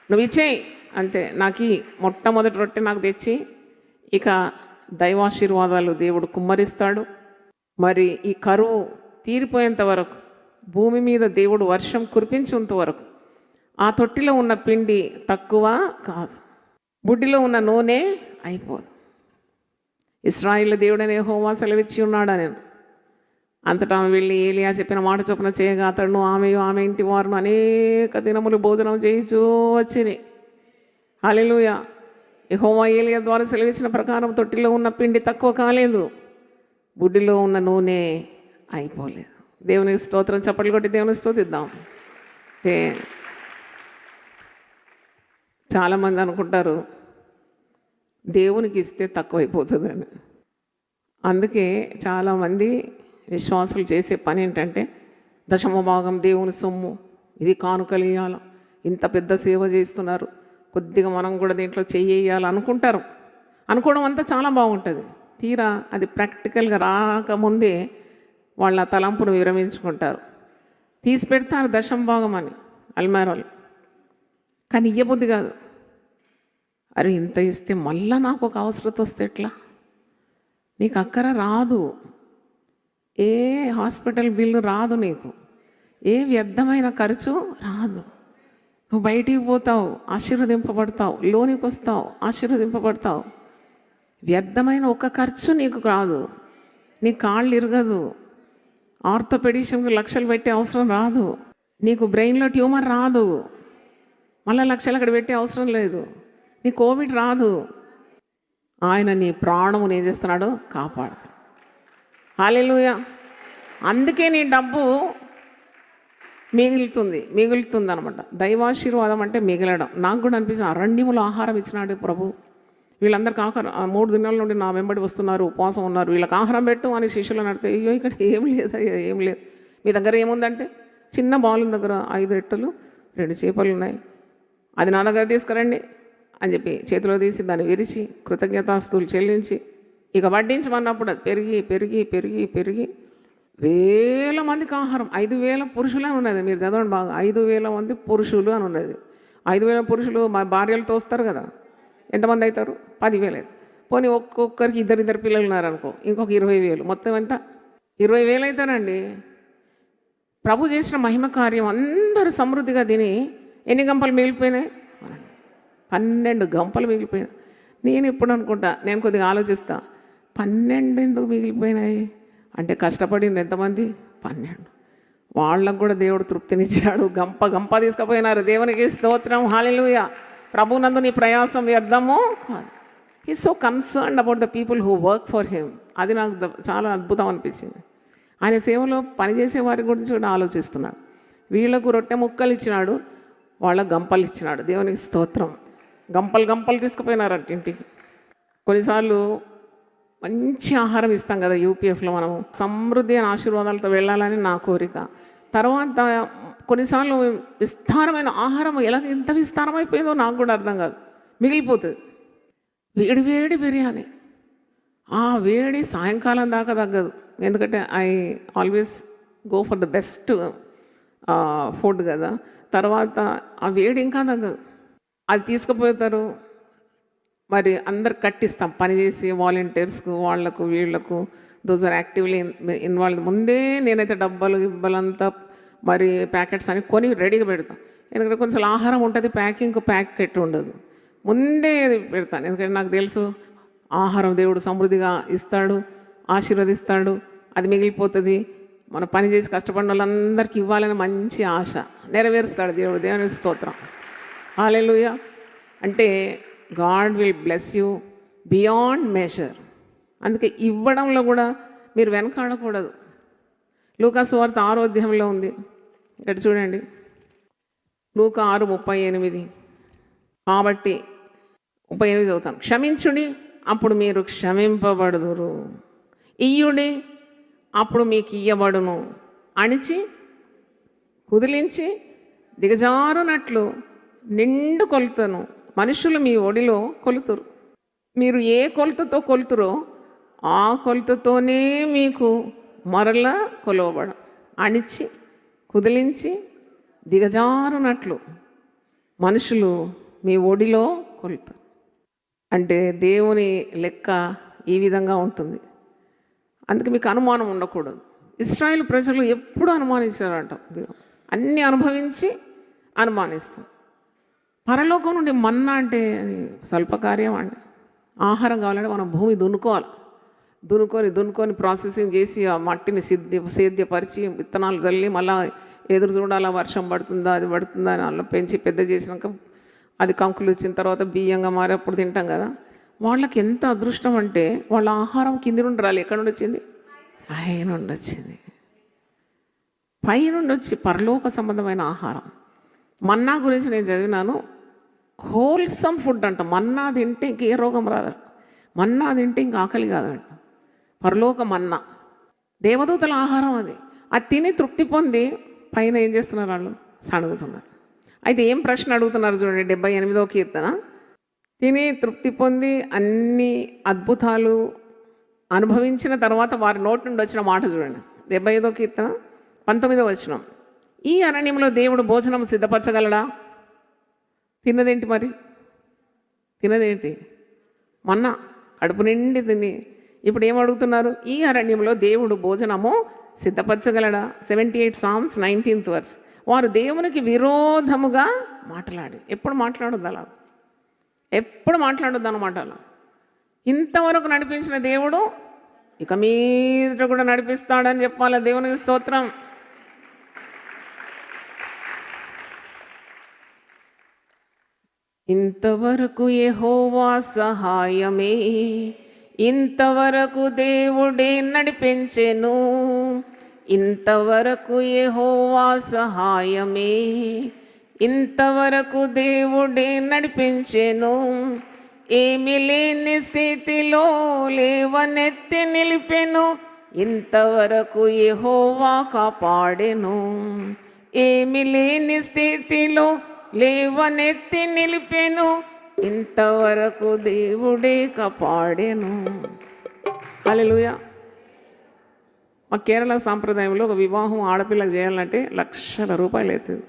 నువ్వు ఇచ్చేయి అంతే, నాకు మొట్టమొదటి రొట్టె నాకు తెచ్చి, ఇక దైవాశీర్వాదాలు దేవుడు కుమ్మరిస్తాడు. మరి ఈ కరువు తీరిపోయేంత వరకు, భూమి మీద దేవుడు వర్షం కురిపించేంత వరకు ఆ తొట్టిలో ఉన్న పిండి తక్కువ కాదు, బుడ్డిలో ఉన్న నూనె అయిపోదు. ఇశ్రాయేలు దేవుడనే యెహోవా సెలవిచ్చి ఉన్నాడా నేను. అంతటా ఆమె వెళ్ళి ఏలియా చెప్పిన మాట చొప్పున చేయగా అతడును ఆమె ఇంటి వారును అనేక దినములు భోజనం చేయించూ వచ్చింది. హల్లెలూయా. యెహోవా ఏలియా ద్వారా సెలవిచ్చిన ప్రకారం తొట్టిలో ఉన్న పిండి తక్కువ కాలేదు, బుడ్డిలో ఉన్న నూనె అయిపోలేదు. దేవునికి స్తోత్రం. చప్పట్లు కొట్టి దేవునికి స్తుతిద్దాం. అంటే చాలామంది అనుకుంటారు దేవునికి ఇస్తే తక్కువైపోతుందని. అందుకే చాలామంది విశ్వాసులు చేసే పని ఏంటంటే, దశమ భాగం దేవుని సొమ్ము, ఇది కానుకలు ఇవ్వాలి, ఇంత పెద్ద సేవ చేస్తున్నారు, కొద్దిగా మనం కూడా దీంట్లో చెయ్యాలి అనుకుంటారు. అనుకోవడం అంతా చాలా బాగుంటుంది. తీరా అది ప్రాక్టికల్గా రాకముందే వాళ్ళ తలంపును విరమించుకుంటారు. తీసి పెడతారు దశమ భాగం అని అల్మారాలు, కానీ ఇయ్యబుద్ధి కాదు. అరే ఇంత ఇస్తే మళ్ళా నాకు ఒక అవసరత వస్తే ఎట్లా? నీకు అక్కర రాదు, ఏ హాస్పిటల్ బిల్లు రాదు, నీకు ఏ వ్యర్థమైన ఖర్చు రాదు. నువ్వు బయటికి పోతావు, ఆశీర్వదింపబడతావు, లోనికి వస్తావు, ఆశీర్వదింపబడతావు. వ్యర్థమైన ఒక ఖర్చు నీకు రాదు. నీ కాళ్ళు ఇరగదు, ఆర్థోపెడిషన్కి లక్షలు పెట్టే అవసరం రాదు, నీకు బ్రెయిన్లో ట్యూమర్ రాదు, మళ్ళీ లక్షలు అక్కడ పెట్టే అవసరం లేదు, నీ కోవిడ్ రాదు. ఆయన నీ ప్రాణమును ఏం చేస్తున్నాడు? కాపాడుతాడు. హల్లెలూయా. అందుకే నీ డబ్బు మిగులుతుంది అనమాట. దైవాశీర్వాదం అంటే మిగలడం. నాకు కూడా అనిపిస్తుంది, అరణ్యములో ఆహారం ఇచ్చినాడు ప్రభు. వీళ్ళందరికీ ఆహారం 3 దినాల నుండి నా వెంబడి వస్తున్నారు, ఉపవాసం ఉన్నారు, వీళ్ళకి ఆహారం పెట్టు అని శిష్యులను అడిగితే, అయ్యో ఇక్కడ ఏం లేదు, ఏం లేదు, మీ దగ్గర ఏముందంటే చిన్న బాలుల దగ్గర 5 రొట్టెలు 2 చేపలు ఉన్నాయి, అది నా దగ్గర తీసుకురండి అని చెప్పి చేతిలో తీసి దాన్ని విరిచి కృతజ్ఞతాస్తులు చెల్లించి ఇక వడ్డించమన్నప్పుడు అది పెరిగి పెరిగి పెరిగి పెరిగి వేల మందికి ఆహారం. 5,000 పురుషులు అని ఉన్నది. మీరు చదవండి బాగా, 5,000 మంది పురుషులు అని ఉన్నది. 5,000 పురుషులు మా భార్యలతో వస్తారు కదా, ఎంతమంది అవుతారు? 10,000. పోనీ ఒక్కొక్కరికి 2 పిల్లలు ఉన్నారనుకో, ఇంకొక 20,000, మొత్తం ఎంత? 20,000 అవుతారండి. ప్రభు చేసిన మహిమ కార్యం అందరూ సమృద్ధిగా తిని ఎన్ని గంపలు మిగిలిపోయినాయి? 12 గంపలు మిగిలిపోయినాయి. నేను ఎప్పుడు అనుకుంటా, నేను కొద్దిగా ఆలోచిస్తా, 12 ఎందుకు మిగిలిపోయినాయి అంటే కష్టపడింది ఎంతమంది? 12. వాళ్ళకు కూడా దేవుడు తృప్తినిచ్చినాడు. గంప తీసుకుపోయినారు. దేవునికి స్తోత్రం. హల్లెలూయా. ప్రభునందు నీ ప్రయాసం వ్యర్థము కాదు. He so concerned about the people who work for him. అది నాకు చాలా అద్భుతం అనిపించింది. ఆయన సేవలో పనిచేసే వారి గురించి కూడా ఆలోచిస్తున్నాడు. వీళ్ళకు రొట్టె ముక్కలు ఇచ్చినాడు, వాళ్ళకు గంపలు ఇచ్చినాడు. దేవునికి స్తోత్రం. గంపలు తీసుకుపోయినారంట ఇంటికి. కొన్నిసార్లు మంచి ఆహారం ఇస్తాం కదా యూపీఎఫ్లో, మనము సమృద్ధి అయిన ఆశీర్వాదాలతో వెళ్ళాలని నా కోరిక. తర్వాత కొన్నిసార్లు విస్తారమైన ఆహారం ఎంత విస్తారమైపోయిందో నాకు కూడా అర్థం కాదు, మిగిలిపోతుంది. వేడి బిర్యానీ, ఆ వేడి సాయంకాలం దాకా తగ్గదు. ఎందుకంటే I always go for the best food కదా. తర్వాత ఆ వేడి ఇంకా తగ్గదు. అది తీసుకుపోతారు, మరి అందరు కట్టిస్తాం పనిచేసి వాలంటీర్స్కు, వాళ్లకు వీళ్లకు, దోస్ ఆర్ యాక్టివ్లీ ఇన్వాల్వ్. ముందే నేనైతే గిబ్బలంతా మరి ప్యాకెట్స్ అని కొని రెడీగా పెడతాం. ఎందుకంటే కొంచెం ఆహారం ఉంటుంది, ప్యాకెట్ ఉండదు. ముందే పెడతాను, ఎందుకంటే నాకు తెలుసు ఆహారం దేవుడు సమృద్ధిగా ఇస్తాడు, ఆశీర్వదిస్తాడు, అది మిగిలిపోతుంది. మనం పని చేసి కష్టపడిన వాళ్ళందరికీ ఇవ్వాలని మంచి ఆశ నెరవేరుస్తాడు దేవుడు. దేవుని స్తోత్రం. హల్లెలూయా. అంటే God will bless you beyond measure. అందుకే ఇవ్వడంలో కూడా మీరు వెనకాడకూడదు. లూకా సువార్త 6వ అధ్యాయంలో ఉంది, ఇక్కడ చూడండి. లూకా 6:38. కాబట్టి 38 చదువుతాను. క్షమించుడి, అప్పుడు మీరు క్షమింపబడుదురు, ఇయ్యుడి, అప్పుడు మీకు ఇయ్యబడును, అణిచి కుదిలించి దిగజారునట్లు నిండు కొలుతను మనుషులు మీ ఒడిలో కొలుతురు. మీరు ఏ కొలతతో కొలుతురో ఆ కొలతతోనే మీకు మరలా కొలవబడ అణిచి కుదిలించి దిగజారునట్లు మనుషులు మీ ఒడిలో కొలుతారు. అంటే దేవుని లెక్క ఈ విధంగా ఉంటుంది. అందుకే మీకు అనుమానం ఉండకూడదు. ఇశ్రాయేలు ప్రజలు ఎప్పుడు అనుమానించారంట. అన్నీ అనుభవించి అనుమానిస్తాం. పరలోకం నుండి మన్నా అంటే అది స్వల్పకార్యం అండి. ఆహారం కావాలంటే మనం భూమి దున్నుకోవాలి. దున్నుకొని ప్రాసెసింగ్ చేసి ఆ మట్టిని సేద్యపరిచి విత్తనాలు చల్లి మళ్ళీ ఎదురు చూడాలా వర్షం పడుతుందా అది పడుతుందా అని అలా పెంచి పెద్ద చేసినాక అది కంకులు ఇచ్చిన తర్వాత బియ్యంగా మారేప్పుడు తింటాం కదా. వాళ్ళకి ఎంత అదృష్టం అంటే వాళ్ళ ఆహారం కింది నుండి రాలి. ఎక్కడి నుండి వచ్చింది? పైనుండి వచ్చింది. పైనుండి వచ్చి పరలోక సంబంధమైన ఆహారం. మన్నా గురించి నేను చదివినాను. హోల్సమ్ ఫుడ్ అంట. మన్నా తింటే ఇంక ఏ రోగం రాదంట. మన్నా తింటే ఇంక ఆకలి కాదంట. పరలోక మన్నా దేవదూతల ఆహారం అది. అది తిని తృప్తి పొంది పైన ఏం చేస్తున్నారు? వాళ్ళు సణుగుతున్నారు. అయితే ఏం ప్రశ్న అడుగుతున్నారు చూడండి, 78వ కీర్తన. తిని తృప్తి పొంది అన్ని అద్భుతాలు అనుభవించిన తర్వాత వారి నోటి నుండి వచ్చిన మాట చూడండి. 75వ కీర్తన 19వ వచనం. ఈ అరణ్యంలో దేవుడు భోజనం సిద్ధపరచగలడా? తిన్నదేంటి మరి? తిన్నదేంటి? మన్నా కడుపు నిండి తిని ఇప్పుడు ఏమడుగుతున్నారు? ఈ అరణ్యంలో దేవుడు భోజనము సిద్ధపరచగలడా? 78 Psalms 19th verse. వారు దేవునికి విరోధముగా మాట్లాడి. ఎప్పుడు మాట్లాడొద్దు అలా, ఎప్పుడు మాట్లాడొద్దు అన్నమాట. అలా ఇంతవరకు నడిపించిన దేవుడు ఇక మీద కూడా నడిపిస్తాడని చెప్పాలి. దేవునికి స్తోత్రం. ఇంతవరకు యెహోవా సహాయమే, ఇంతవరకు దేవుడే నడిపించెను. ఇంతవరకు యెహోవా సహాయమే, ఇంతవరకు దేవుడే నడిపించెను. ఏమి లేని స్థితిలో లేవనెత్తి నిలిపెను. ఇంతవరకు యెహోవా కాపాడెను. ఏమి లేని స్థితిలో లేవనెత్తి నిలిపెను. ఇంతవరకు దేవుడే కాపాడెను. హల్లెలూయా. మా కేరళ సాంప్రదాయంలో ఒక వివాహం ఆడపిల్లకి చేయాలంటే లక్షల రూపాయలు అవుతుంది.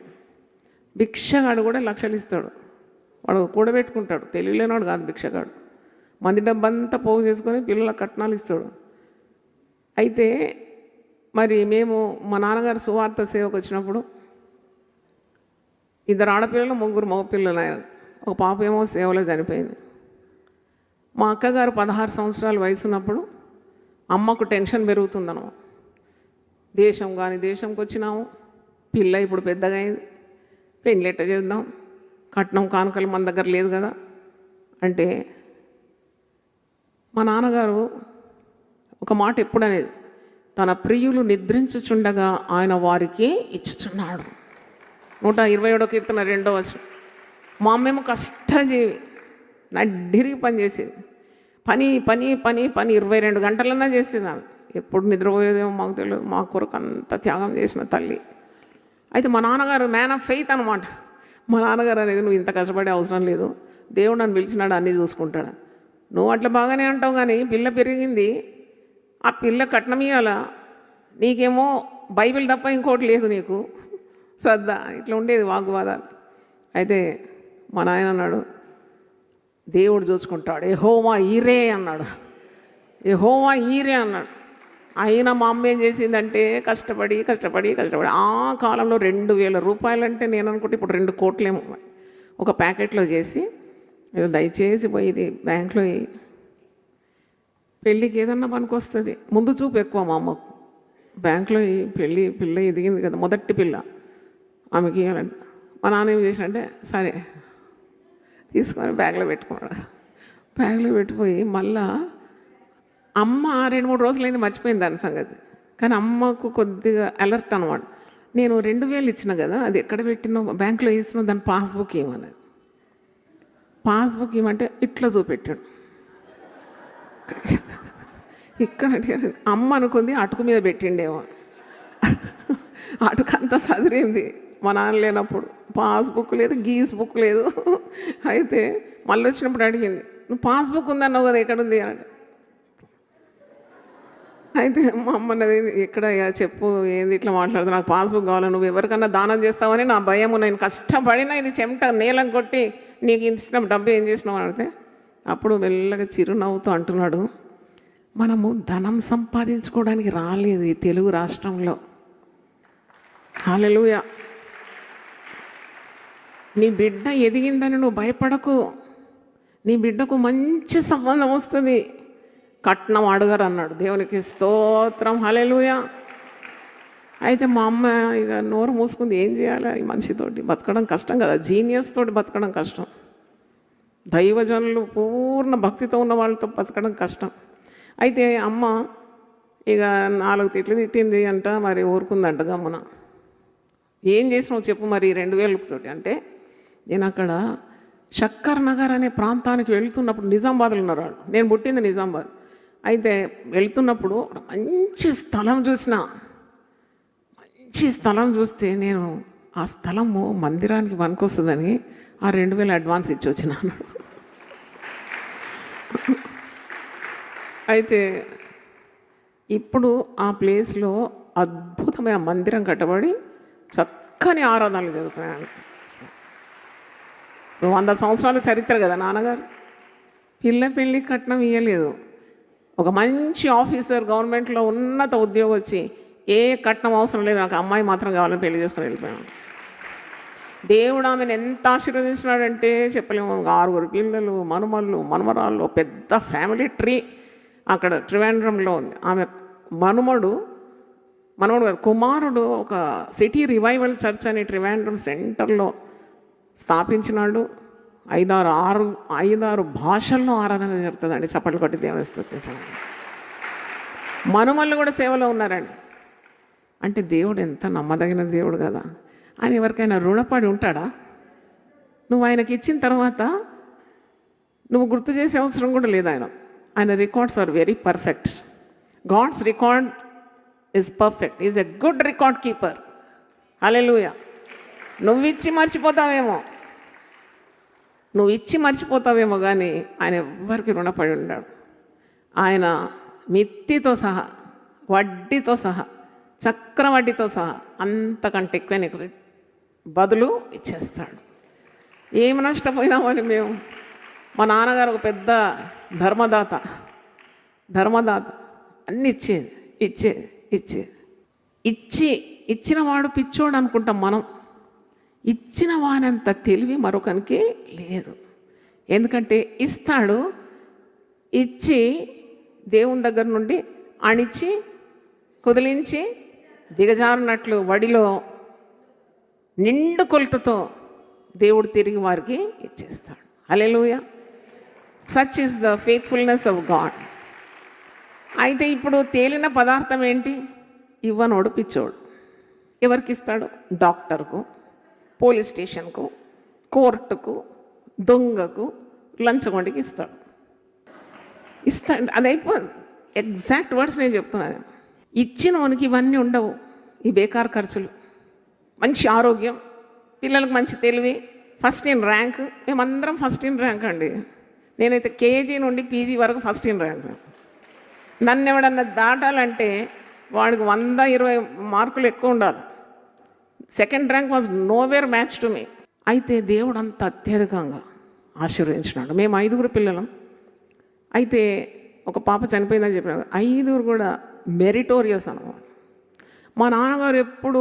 భిక్షగాడు కూడా లక్షలు ఇస్తాడు. వాడు కూడబెట్టుకుంటాడు. తెలియలేనాడు కాదు భిక్షగాడు. మంది డబ్బంతా పోగు చేసుకొని పిల్లల కట్నాలు ఇస్తాడు. అయితే మరి మేము మా నాన్నగారు సువార్త సేవకు వచ్చినప్పుడు 2 ఆడపిల్లలు 3 మగపిల్లలు. ఆయన ఒక పాప ఏమో సేవలో చనిపోయింది. మా అక్కగారు 16 సంవత్సరాల వయసు ఉన్నప్పుడు అమ్మకు టెన్షన్ పెరుగుతుందన్నమాట. దేశంకి వచ్చినాము, పిల్ల ఇప్పుడు పెద్దగా అయింది, పెళ్ళి ఎట్ట చేద్దాం, కట్నం కానుకలు మన దగ్గర లేదు కదా అంటే మా నాన్నగారు ఒక మాట ఎప్పుడు అనేది, తన ప్రియులు నిద్రించుచుండగా ఆయన వారికి ఇచ్చుచున్నాడు. 127వ కీర్తన 2వ వచనం. మా అమ్మేమో కష్టజీవి, నడ్డిరిగి పని చేసేది. పని 22 గంటలన్నా చేసేది ఆమె. ఎప్పుడు నిద్రపోయేదేమో మాకు తెలియదు. మా కొరకు అంత త్యాగం చేసిన తల్లి. అయితే మా నాన్నగారు మ్యాన్ ఆఫ్ ఫెయిత్ అనమాట. మా నాన్నగారు అనేది, నువ్వు ఇంత కష్టపడే అవసరం లేదు, దేవుడు నన్ను పిలిచినాడు, అన్నీ చూసుకుంటాడు. నువ్వు అట్లా బాగానే అంటావు కానీ పిల్ల పెరిగింది, ఆ పిల్ల కట్నం ఇవ్వాలా, నీకేమో బైబిల్ తప్ప ఇంకోటి లేదు నీకు శ్రద్ధ. ఇట్లా ఉండేది వాగ్వాదాలు. అయితే మా నాయన అన్నాడు, దేవుడు చూసుకుంటాడు, యెహోవా ఈరే అన్నాడు. యెహోవా ఈరే అన్నాడు. అయినా మా అమ్మ ఏం చేసిందంటే కష్టపడి ఆ కాలంలో 2000 రూపాయలంటే నేను అనుకుంటే ఇప్పుడు 2 కోట్లేమో ఒక ప్యాకెట్లో చేసి, ఏదో దయచేసి పోయి ఇది బ్యాంక్లో పెళ్ళికి ఏదన్నా పనికి వస్తుంది. ముందు చూపు ఎక్కువ మా అమ్మకు. బ్యాంక్లో పిల్ల ఎదిగింది కదా, మొదటి పిల్ల, ఆమెకి ఇవ్వాలంటే మా నాన్న ఏం చేసినంటే సరే తీసుకొని బ్యాగ్లో పెట్టుకున్నాడు. బ్యాగ్లో పెట్టిపోయి మళ్ళా అమ్మ 2-3 రోజులైంది మర్చిపోయింది దాని సంగతి. కానీ అమ్మకు కొద్దిగా అలర్ట్ అనమాట. నేను 2000 ఇచ్చిన కదా, అది ఎక్కడ పెట్టినో బ్యాంకులో వేసినా దాని పాస్బుక్ ఇవ్వమన్నది. పాస్బుక్ ఇవ్వమంటే ఇట్లా చూపెట్టాడు. ఇక్కడ అమ్మ అనుకుంది అటుకు మీద పెట్టిండేమో. అటుకంతా సదిరింది మా నాన్న లేనప్పుడు. పాస్బుక్ లేదు, గీస్ బుక్ లేదు. అయితే మళ్ళీ వచ్చినప్పుడు అడిగింది, నువ్వు పాస్బుక్ ఉందన్నావు కదా, ఎక్కడుంది అని. అయితే మా అమ్మ అన్నది, ఎక్కడ చెప్పు, ఏంది ఇట్లా మాట్లాడుతూ, నాకు పాస్బుక్ కావాలి, నువ్వు ఎవరికన్నా దానం చేస్తావని నా భయము, నేను కష్టపడినా ఇది చెమట నేలం కొట్టి నీకు ఇచ్చిన డబ్బు ఏం చేసినావు అని అడిగితే అప్పుడు మెల్లగా చిరునవ్వుతూ అంటున్నాడు, మనము ధనం సంపాదించుకోవడానికి రాలేదు ఈ తెలుగు రాష్ట్రంలో. హల్లెలూయా. నీ బిడ్డ ఎదిగిందని నువ్వు భయపడకు, నీ బిడ్డకు మంచి సంబంధం వస్తుంది, కట్నం అడగరు అన్నాడు. దేవునికి స్తోత్రం, హల్లెలూయా. అయితే మా అమ్మ ఇక నోరు మూసుకుంది, ఏం చేయాలి, ఈ మనిషితోటి బతకడం కష్టం కదా, జీనియస్ తోటి బతకడం కష్టం, దైవజనులు పూర్ణ భక్తితో ఉన్న వాళ్ళతో బతకడం కష్టం. అయితే అమ్మ ఇక 4 తిట్లు తిట్టింది అంట, మరి ఊరుకుందంట గమ్మున. ఏం చేసినావు చెప్పు మరి 2000 తోటి అంటే, నేను అక్కడ షక్కర్ నగర్ అనే ప్రాంతానికి వెళ్తున్నప్పుడు, నిజామాబాద్లో ఉన్నారు వాళ్ళు, నేను పుట్టింది నిజామాబాద్. అయితే వెళ్తున్నప్పుడు మంచి స్థలం చూసిన, మంచి స్థలం చూస్తే నేను ఆ స్థలము మందిరానికి పనికొస్తుందని ఆ 2000 అడ్వాన్స్ ఇచ్చి వచ్చినాను. అయితే ఇప్పుడు ఆ ప్లేస్లో అద్భుతమైన మందిరం కట్టబడి చక్కని ఆరాధనలు జరుగుతున్నాయి. 100 సంవత్సరాల చరిత్ర కదా నాన్నగారు. పెళ్ళి కట్నం ఇవ్వలేదు, ఒక మంచి ఆఫీసర్, గవర్నమెంట్లో ఉన్నత ఉద్యోగం వచ్చి ఏ కట్నం అవసరం లేదు, నాకు అమ్మాయి మాత్రం కావాలని పెళ్లి చేసుకొని వెళ్ళిపోయాను. దేవుడు ఆమెను ఎంత ఆశీర్వదించినాడంటే చెప్పలేము. 6 పిల్లలు, మనుమళ్ళు, మనుమరాళ్ళు, పెద్ద ఫ్యామిలీ ట్రీ అక్కడ ట్రివాండ్రంలో ఉంది. ఆమె మనవడు కుమారుడు ఒక సిటీ రివైవల్ చర్చ్ అని ట్రివాండ్రం సెంటర్లో స్థాపించినాడు. 5-6 భాషల్లో ఆరాధన జరుగుతుందండి. చప్పట్లు కొట్టి దేవుని స్తుతించండి. మనుమళ్ళు కూడా సేవలో ఉన్నారండి. అంటే దేవుడు ఎంత నమ్మదగిన దేవుడు కదా. ఆయన ఎవరికైనా రుణపడి ఉంటాడా? నువ్వు ఆయనకి ఇచ్చిన తర్వాత నువ్వు గుర్తు చేసే అవసరం కూడా లేదు. ఆయన records are very perfect. God's record is perfect. Is a good record keeper. Hallelujah. నువ్వు ఇచ్చి మర్చిపోతావేమో కానీ ఆయన ఎవ్వరికి రుణపడి ఉన్నాడు. ఆయన మిత్తితో సహా, వడ్డీతో సహా, చక్రవడ్డీతో సహా అంతకంటే ఎక్కువ నీకు బదులు ఇచ్చేస్తాడు. ఏమి నష్టపోయినామని మేము, మా నాన్నగారు ఒక పెద్ద ధర్మదాత అన్నీ ఇచ్చిన వాడు పిచ్చోడు అనుకుంటాం మనం. ఇచ్చిన వానంత తెలివి మరొకరికి లేదు. ఎందుకంటే ఇస్తాడు, ఇచ్చి దేవుని దగ్గర నుండి అణిచి కుదిలించి దిగజారునట్లు వడిలో నిండు కొలతతో దేవుడు తిరిగి వారికి ఇచ్చేస్తాడు. Hallelujah. Such is the faithfulness of God. అయితే ఇప్పుడు తేలిన పదార్థం ఏంటి? ఇవ్వనోడు పిచ్చోడు. ఎవరికి ఇస్తాడు? డాక్టర్కు, పోలీస్ స్టేషన్కు, కోర్టుకు, దొంగకు, లంచగొండికి ఇస్తాడు. అది అయిపోయింది. ఎగ్జాక్ట్ వర్డ్స్ నేను చెప్తున్నాను. ఇచ్చినోనికి ఇవన్నీ ఉండవు, ఈ బేకార్ ఖర్చులు. మంచి ఆరోగ్యం, పిల్లలకు మంచి తెలివి, ఫస్ట్ ఇన్ ర్యాంక్. మేమందరం ఫస్ట్ ఇన్ ర్యాంక్ అండి. నేనైతే కేజీ నుండి పీజీ వరకు ఫస్ట్ ఇన్ ర్యాంక్. నన్ను ఎవడన్నా దాటాలంటే వాడికి 120 మార్కులు ఎక్కువ ఉండాలి. Second rank was nowhere match to me. అయితే దేవుడు అంత అత్యధికంగా ఆశీర్వదించినాడు. మేము 5 పిల్లలం. అయితే ఒక పాప చనిపోయిందని చెప్పినారు. 5 కూడా మెరిటోరియస్ అన్నమాట. మా నాన్నగారు ఎప్పుడు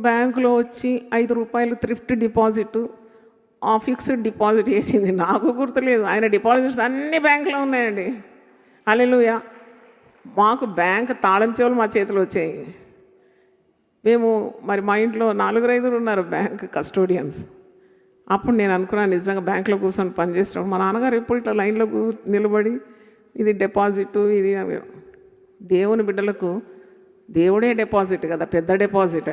బ్యాంకులో వచ్చి 5 రూపాయలు థ్రిఫ్ట్ డిపాజిట్, ఆ ఫిక్స్డ్ డిపాజిట్ వేసింది నాకు గుర్తులేదు. ఆయన డిపాజిట్స్ అన్నీ బ్యాంకులో ఉన్నాయండి. హల్లెలూయా. మాకు బ్యాంక్ తాళం చెవులు మా చేతిలో వచ్చాయి. మేము మరి మా ఇంట్లో 4-5 ఉన్నారు బ్యాంక్ కస్టోడియన్స్. అప్పుడు నేను అనుకున్నాను, నిజంగా బ్యాంకులో కూర్చొని పనిచేసినప్పుడు మా నాన్నగారు ఎప్పుడు ఇట్లా లైన్లో నిలబడి ఇది డిపాజిట్ ఇది అని. దేవుని బిడ్డలకు దేవుడే డిపాజిట్ కదా, పెద్ద డిపాజిట్.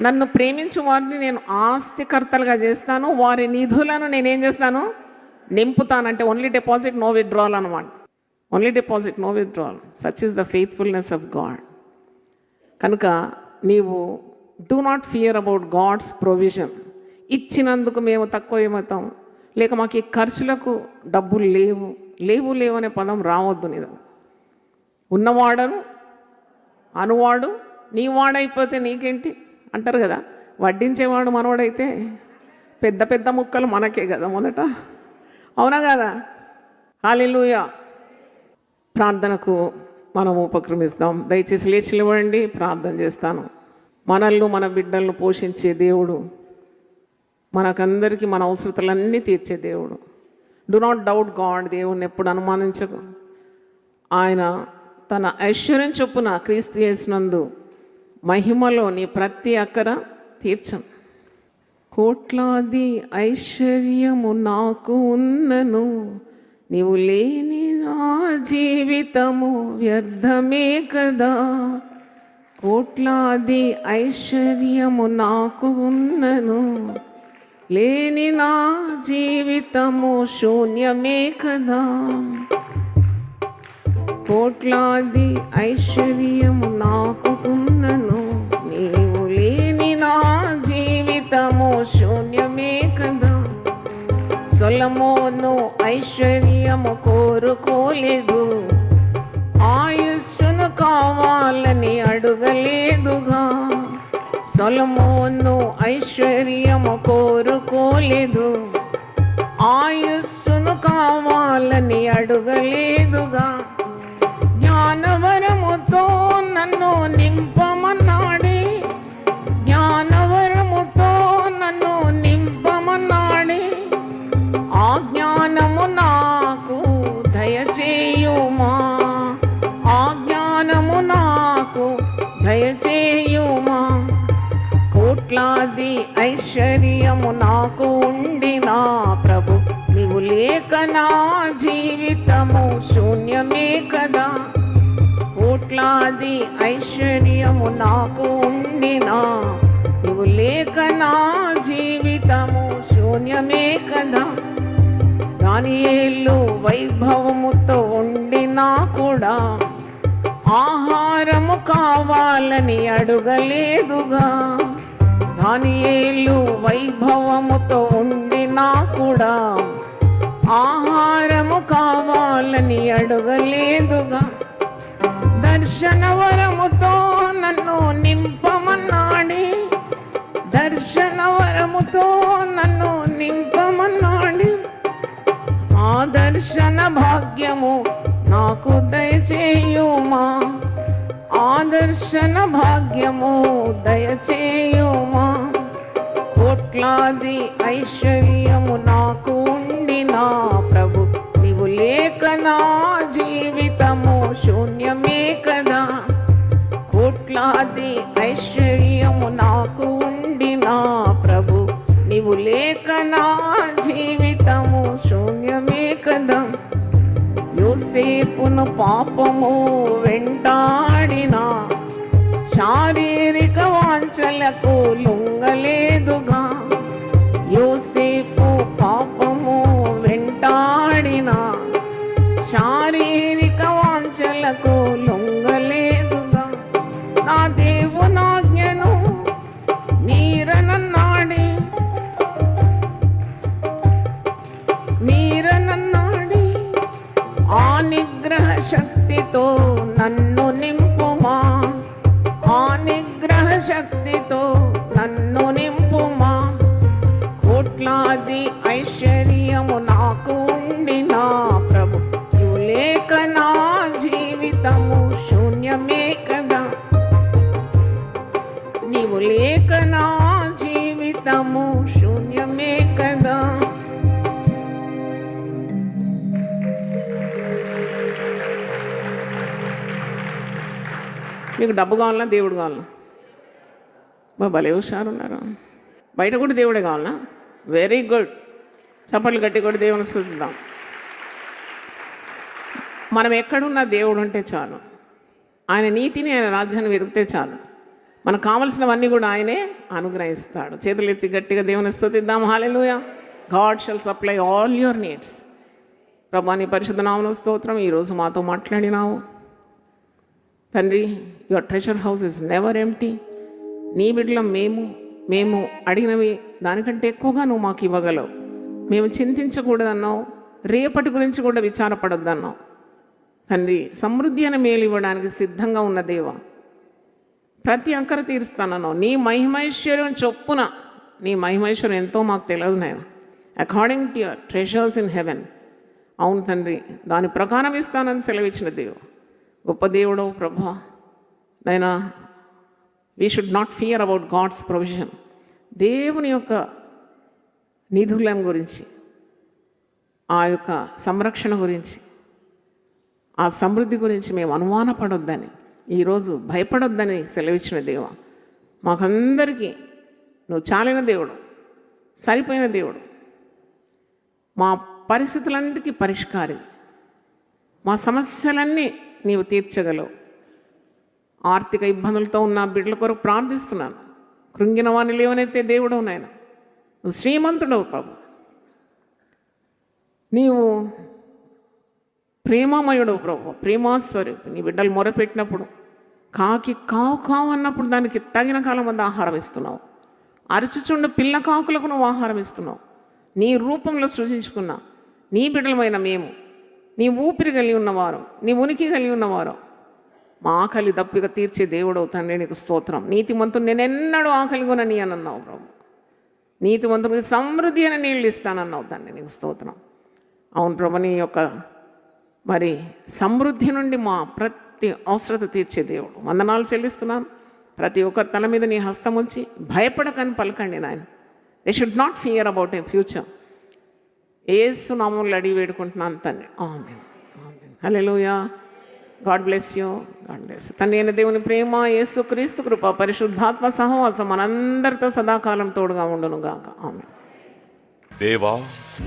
నన్ను ప్రేమించు వారిని నేను ఆస్తికర్తలుగా చేస్తాను, వారి నిధులను నేనేం చేస్తాను? నింపుతానంటే ఓన్లీ డిపాజిట్ నో విత్డ్రాల్ అనమాట. Only deposit no withdrawal. Such is the faithfulness of God. కనుక నీవు do not fear about God's provision. ఇచ్చినందుకు మేము తక్కువ ఏమవుతాం, లేక మాకు ఈ ఖర్చులకు డబ్బులు లేవు అనే పదం రావద్దు. నీదు ఉన్నవాడను అనువాడు నీ వాడైపోతే నీకేంటి అంటారు కదా. వడ్డించేవాడు మనవాడైతే పెద్ద పెద్ద ముక్కలు మనకే కదా మొదట, అవునా కదా? హల్లెలూయా. ప్రార్థనకు మనం ఉపక్రమిస్తాం. దయచేసి లేచి నిలబడండి, ప్రార్థన చేస్తాను. మనల్ని మన బిడ్డలను పోషించే దేవుడు, మనకందరికీ మన అవసరతలన్నీ తీర్చే దేవుడు. Do not doubt God. దేవుణ్ణి ఎప్పుడు అనుమానించకు. ఆయన తన ఐశ్వర్యం చొప్పున క్రీస్తు యేసునందు మహిమలో నీ ప్రతి అక్కర తీర్చం. కోట్లాది ఐశ్వర్యము నాకు ఉన్నను, నీవు లేని నా జీవితము వ్యర్థమే కదా. కోట్లాది ఐశ్వర్యము నాకు ఉన్నను, లేని నా జీవితము శూన్యమే కదా. కోట్లాది ఐశ్వర్యము నాకు ఉన్నను, నీవు లేని నా జీవితము శూన్యమే కదా. సొలొమోను ఐశ్వర్యము కోరుకోలేదు, ఆయుస్సును కావాలని అడుగలేదుగా. సొలొమోను ఐశ్వర్యము కోరుకోలేదు, ఆయుస్సును కావాలని అడుగలేదుగా. జ్ఞానవరముతో నన్ను నింపమన్నాడే, జ్ఞానవరముతో నన్ను నింపమన్నాడే. ఆ జ్ఞానము నాకు దయచేయుమా, ఆ జ్ఞానము నాకు దయచేయుమా. కోట్లాది ఐశ్వర్యము నాకు ఉండినా ప్రభు, నీవు లేక నా జీవితము శూన్యమే కదా. కోట్లాది ఐశ్వర్యము నాకు ఉండినా, నీవు లేక నా జీవితము శూన్యమే కదా. దానియేలు వైభవముతో ఉండినా కూడా ఆహారము కావాలని అడుగలేదుగా. దానియేలు వైభవముతో ఉండినా కూడా ఆహారము కావాలని అడుగలేదుగా. దర్శనవరముతో నన్ను నింపమన్నాడే, దర్శనవరముతో నన్ను నింపమన్నాడే. ఆ దర్శన భాగ్యము నాకు దయచేయుమా, ఆ దర్శన భాగ్యము దయచేయుమా. కోట్లాది ఐశ్వర్యము నాకు ఉండినా ప్రభు, నీవు లేక నా జీవితము శూన్యమే కదా. కోట్లాది ఐశ్వర్యము నాకు ఉండినా ప్రభు, నీవు లేక నా జీవితము శూన్యమే కదా. యోసేపును పాపము వెంటాడినా, శారీరక వాంఛలకు లొంగలేదుగా. యోసేపు పాపము వెంటాడినా, శారీరక వాంఛలకు లొంగలేదుగా. నా దేవునాజ్ఞను మీరనన్నాడే, మీరనన్నాడే. ఆ నిగ్రహ శక్తితో నన్ను నింపుమా, ఆ నిగ్రహ శక్తితో నన్ను నింపుమా. కోట్లాది ఐశ్వర్యము నాకు ఉండినా ప్రభు, నీవు లేక నా జీవితము శూన్యమే కదా. నీవు లేక నా జీవితము శూన్యమే కదా. మీకు డబ్బు కావాలన్నా దేవుడు కావాలన్నా? భలే హుషారున్నారు. బయట కూడా దేవుడే కావాలన్నా? Very good. చప్పట్లు గట్టి కూడా దేవుని స్తుతిద్దాం. మనం ఎక్కడున్నా దేవుడు ఉంటే చాలు, ఆయన నీతిని ఆయన రాజ్యాన్ని వెతికితే చాలు, మనకు కావలసినవన్నీ కూడా ఆయనే అనుగ్రహిస్తాడు. చేతులు ఎత్తి గట్టిగా దేవుని స్తుతిద్దాం. Hallelujah. God shall supply all your needs. ప్రభా నీ పరిశుద్ధ నామమున స్తోత్రం. ఈరోజు మాతో మాట్లాడినావు తండ్రి. Your treasure house is never empty. నీ బిడ్డలం మేము అడిగినవి దానికంటే ఎక్కువగా నువ్వు మాకు ఇవ్వగలవు. మేము చింతించకూడదన్నావు, రేపటి గురించి కూడా విచారపడొద్దన్నావు. తండ్రి, సమృద్ధి అని మేలు ఇవ్వడానికి సిద్ధంగా ఉన్న దేవ, ప్రతి అక్కర తీరుస్తానన్నావు. నీ మహిమైశ్వర్యం చొప్పున, నీ మహిమైశ్వర్యం ఎంతో మాకు తెలియదు నాయన. According to your treasures in heaven. అవును తండ్రి, దాని ప్రకారం ఇస్తానని సెలవిచ్చిన దేవ, గొప్ప దేవుడవు ప్రభా. నైనా we should not fear about God's provision. దేవుని యొక్క నిధులను గురించి, ఆ యొక్క సంరక్షణ గురించి, ఆ సమృద్ధి గురించి మేము అనుమానపడొద్దని, ఈరోజు భయపడొద్దని సెలవిచ్చిన దేవ, మాకందరికీ నువ్వు చాలిన దేవుడు, సరిపోయిన దేవుడు, మా పరిస్థితులన్నిటికీ పరిష్కారి, మా సమస్యలన్నీ నీవు తీర్చగలవు. ఆర్థిక ఇబ్బందులతో ఉన్న బిడ్డల కొరకు ప్రార్థిస్తున్నాను. కృంగిన వాణ్ణి లేవనైతే దేవుడవు నాయన. నువ్వు శ్రీమంతుడవు ప్రభు, నీవు ప్రేమమయుడవు ప్రభు, ప్రేమాస్వరూపి. నీ బిడ్డలు మొరపెట్టినప్పుడు కాకి కావు కావు అన్నప్పుడు దానికి తగిన కాలం వద్ద ఆహారం ఇస్తున్నావు. అరుచుచుండు పిల్ల కాకులకు నువ్వు ఆహారం ఇస్తున్నావు. నీ రూపంలో సృజించుకున్న నీ బిడ్డలమైన మేము, నీ ఊపిరి కలిగి ఉన్నవారు, నీ ఉనికి కలిగి ఉన్నవారు, మా ఆకలి దప్పిక తీర్చే దేవుడవు తండ్రి, నీకు స్తోత్రం. నీతిమంతుడు నేనెన్నడూ ఆకలిగొనని అని అన్నావు ప్రభు. నీతిమంతుడికి సమృద్ధి అని నీళ్ళు ఇస్తానన్నావు తండ్రి, నీకు స్తోత్రం. అవును ప్రభు, నీ యొక్క మరి సమృద్ధి నుండి మా ప్రతి అవసరత తీర్చే దేవుడు. వందనాలు చెల్లిస్తున్నాను. ప్రతి ఒక్కరి తల మీద నీ హస్తం ఉంచి భయపడకని పలకండి నాయన. They should not fear about a future. యేసు నామములో అడిగి వేడుకుంటున్నాను తండ్రి. Amen, amen. Hallelujah. God bless you, God bless you. తండ్రి అయిన దేవుని ప్రేమ, యేసు క్రీస్తు కృప, పరిశుద్ధాత్మ సహవాసం మనందరితో సదాకాలం తోడుగా ఉండును గాక. ఆమేన్.
దేవా,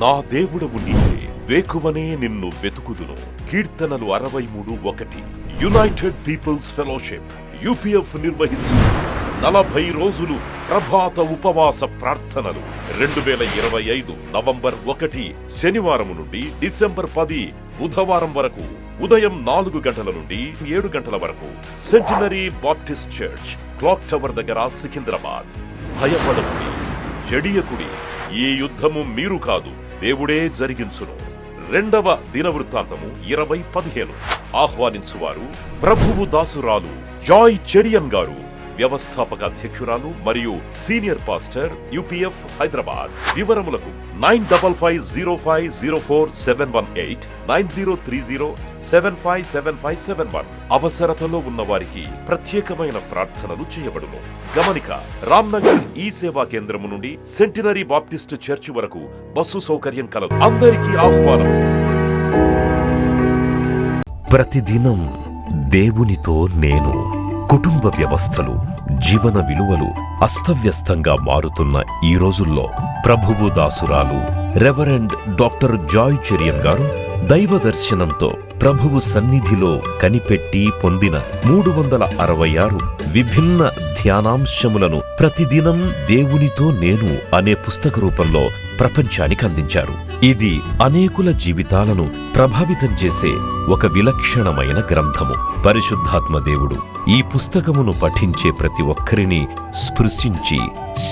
నా దేవుడవు నీవే, వేకువనే నిన్ను వెతుకుదును. కీర్తనలు 63:1. యునైటెడ్ పీపుల్స్ ఫెలోషిప్ యూపీఎఫ్ నిర్వహించు 40 రోజులు ప్రభాత ఉపవాస ప్రార్థనలు 2025 నవంబర్ 1 శనివారం నుండి డిసెంబర్ 10 బుధవారం వరకు ఉదయం 4 గంటల నుండి 7 గంటల వరకు centenary Baptist church, clock tower దగ్గర, సికింద్రాబాద్. భయపడకుడి, జడియకుడి, ఈ యుద్ధము మీరు కాదు, దేవుడే జరిగించును. 2వ దినవృత్తాంతము 20:15. ఆహ్వానించువారు ప్రభువు దాసురాలు జాయ్ చెరియన్ గారు, వ్యవస్థాపక అధ్యక్షురాలు మరియు సీనియర్ పాస్టర్, యూపీఎఫ్ హైదరాబాద్. వివరములకు 9505047118 9030757571. అవసరతలో ఉన్న వారికి ప్రత్యేకమైన ప్రార్థనలు చేయబడును. గమనిక: రామ్నగర్ ఈ సేవా కేంద్రము నుండి సెంటినరీ బాప్టిస్ట్ చర్చి వరకు బస్సు సౌకర్యం కలదు. అందరికీ ఆహ్వానం.
ప్రతిదినం దేవునితో నేను. కుటుంబ వ్యవస్థలు, జీవన విలువలు అస్తవ్యస్తంగా మారుతున్న ఈ రోజుల్లో ప్రభువు దాసురాలు రెవరెండ్ డాక్టర్ జాయ్ చెరియన్ గారు దైవ దర్శనంతో ప్రభువు సన్నిధిలో కనిపెట్టి పొందిన 366 విభిన్న ధ్యానాంశములను ప్రతిదినం దేవునితో నేను అనే పుస్తక రూపంలో ప్రపంచానికి అందించారు. ఇది అనేకుల జీవితాలను ప్రభావితం చేసే ఒక విలక్షణమైన గ్రంథము. పరిశుద్ధాత్మ దేవుడు ఈ పుస్తకమును పఠించే ప్రతి ఒక్కరిని స్పృశించి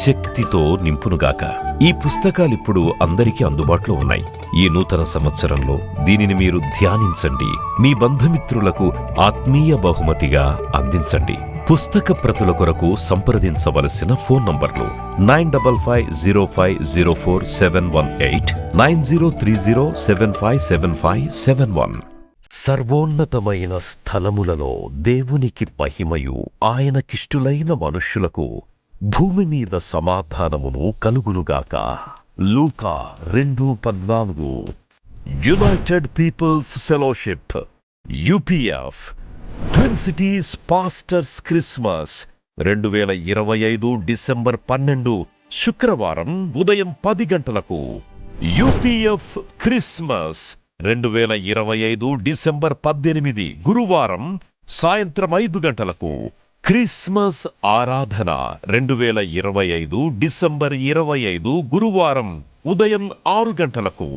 శక్తితో నింపునుగాక. ఈ పుస్తకాలిప్పుడు అందరికీ అందుబాటులో ఉన్నాయి. ఈ నూతన సంవత్సరంలో దీనిని మీరు ధ్యానించండి, మీ బంధుమిత్రులకు ఆత్మీయ బహుమతిగా అందించండి. పుస్తక ప్రతుల కొరకు సంప్రదించవలసిన ఫోన్ నంబర్లు 9505044718 9030757571. సర్వోన్నతమైన స్థలములలో దేవునికి మహిమయు ఆయనకిష్టులైన మనుష్యులకు భూమి మీద సమాధానమును కలుగునుగాక. లూకా 2:14. United peoples Fellowship UPF twin cities pastors Christmas 2025 December 12 శుక్రవారం ఉదయం 10 గంటలకు. యూపీఎఫ్ క్రిస్మస్ 2025 డిసెంబర్ 18 గురువారం సాయంత్రం 5 గంటలకు. క్రిస్మస్ ఆరాధన 2025 డిసెంబర్ 25 గురువారం ఉదయం 6 గంటలకు.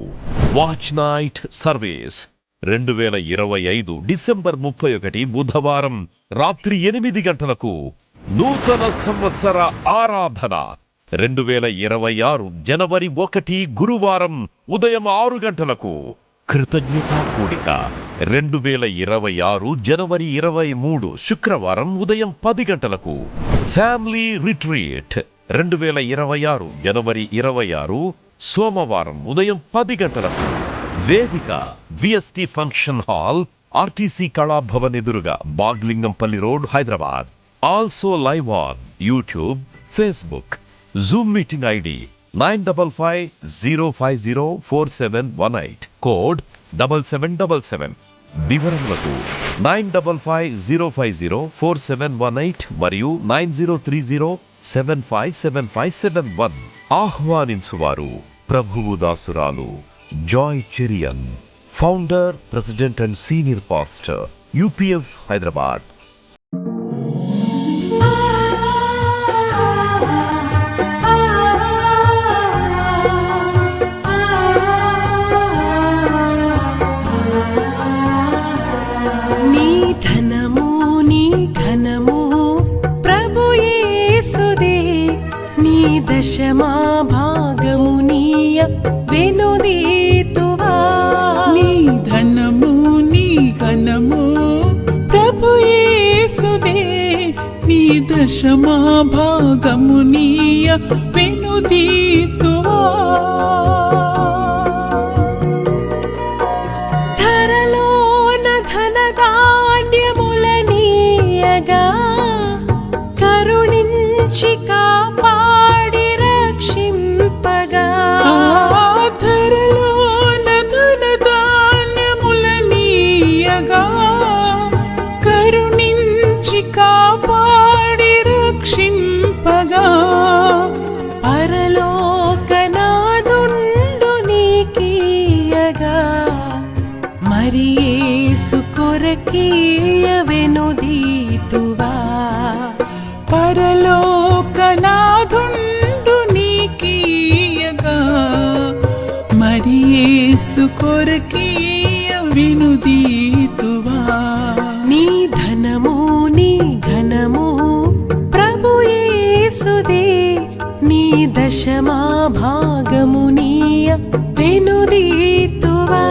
వాచ్ నైట్ సర్వీస్ 2025 డిసెంబర్ 31 బుధవారం రాత్రి 8 గంటలకు. నూతన సంవత్సర ఆరాధన 2026 జనవరి 1 గురువారం ఉదయం 6 గంటలకు. కృతజ్ఞతా కూడిక 2026 జనవరి 23 శుక్రవారం ఉదయం 10 గంటలకు. ఫ్యామిలీ రిట్రీట్ 2026 జనవరి 26 సోమవారం ఉదయం 10 గంటలకు. వేదిక VST function hall, RTC Kalabhavan ఎదురుగా, Baglingampally road, Hyderabad. Also live on YouTube, Facebook. Zoom meeting ID 9550504718, code 7777. వివరములకు 9550504718 మరియు 9030757571. ఆహ్వానించువారు ప్రభువు దాసురాలు Joy Cherian, founder, president and senior pastor, UPF, Hyderabad.
దశమా భాగమునీయ వెనుదీతువా.
నీ ధనము నీ ఘనము ప్రభు యేసుదే, నీ దశమా భాగమునీయ వెనుదీతువా.
ధరలోన ధనధాన్యములనీయగా కరుణించి కాపాడి రక్షింపగా.
ధరలోన ధనధాన్యములనీయగా కరుణించి కాపాడి రక్షింపగా.
పరలోకనాదుండు నీకీయగా మరి యేసు కొరకీయ వెనుదీతువా.
పరలోకనాథుండు నీకీయగా మరి యేసు కొరకీయ వినుదీతువా.
నీ ధనము నీ ఘనము ప్రభు యేసుదే, నీ దశమా భాగమునీయ వెనుదీతువా.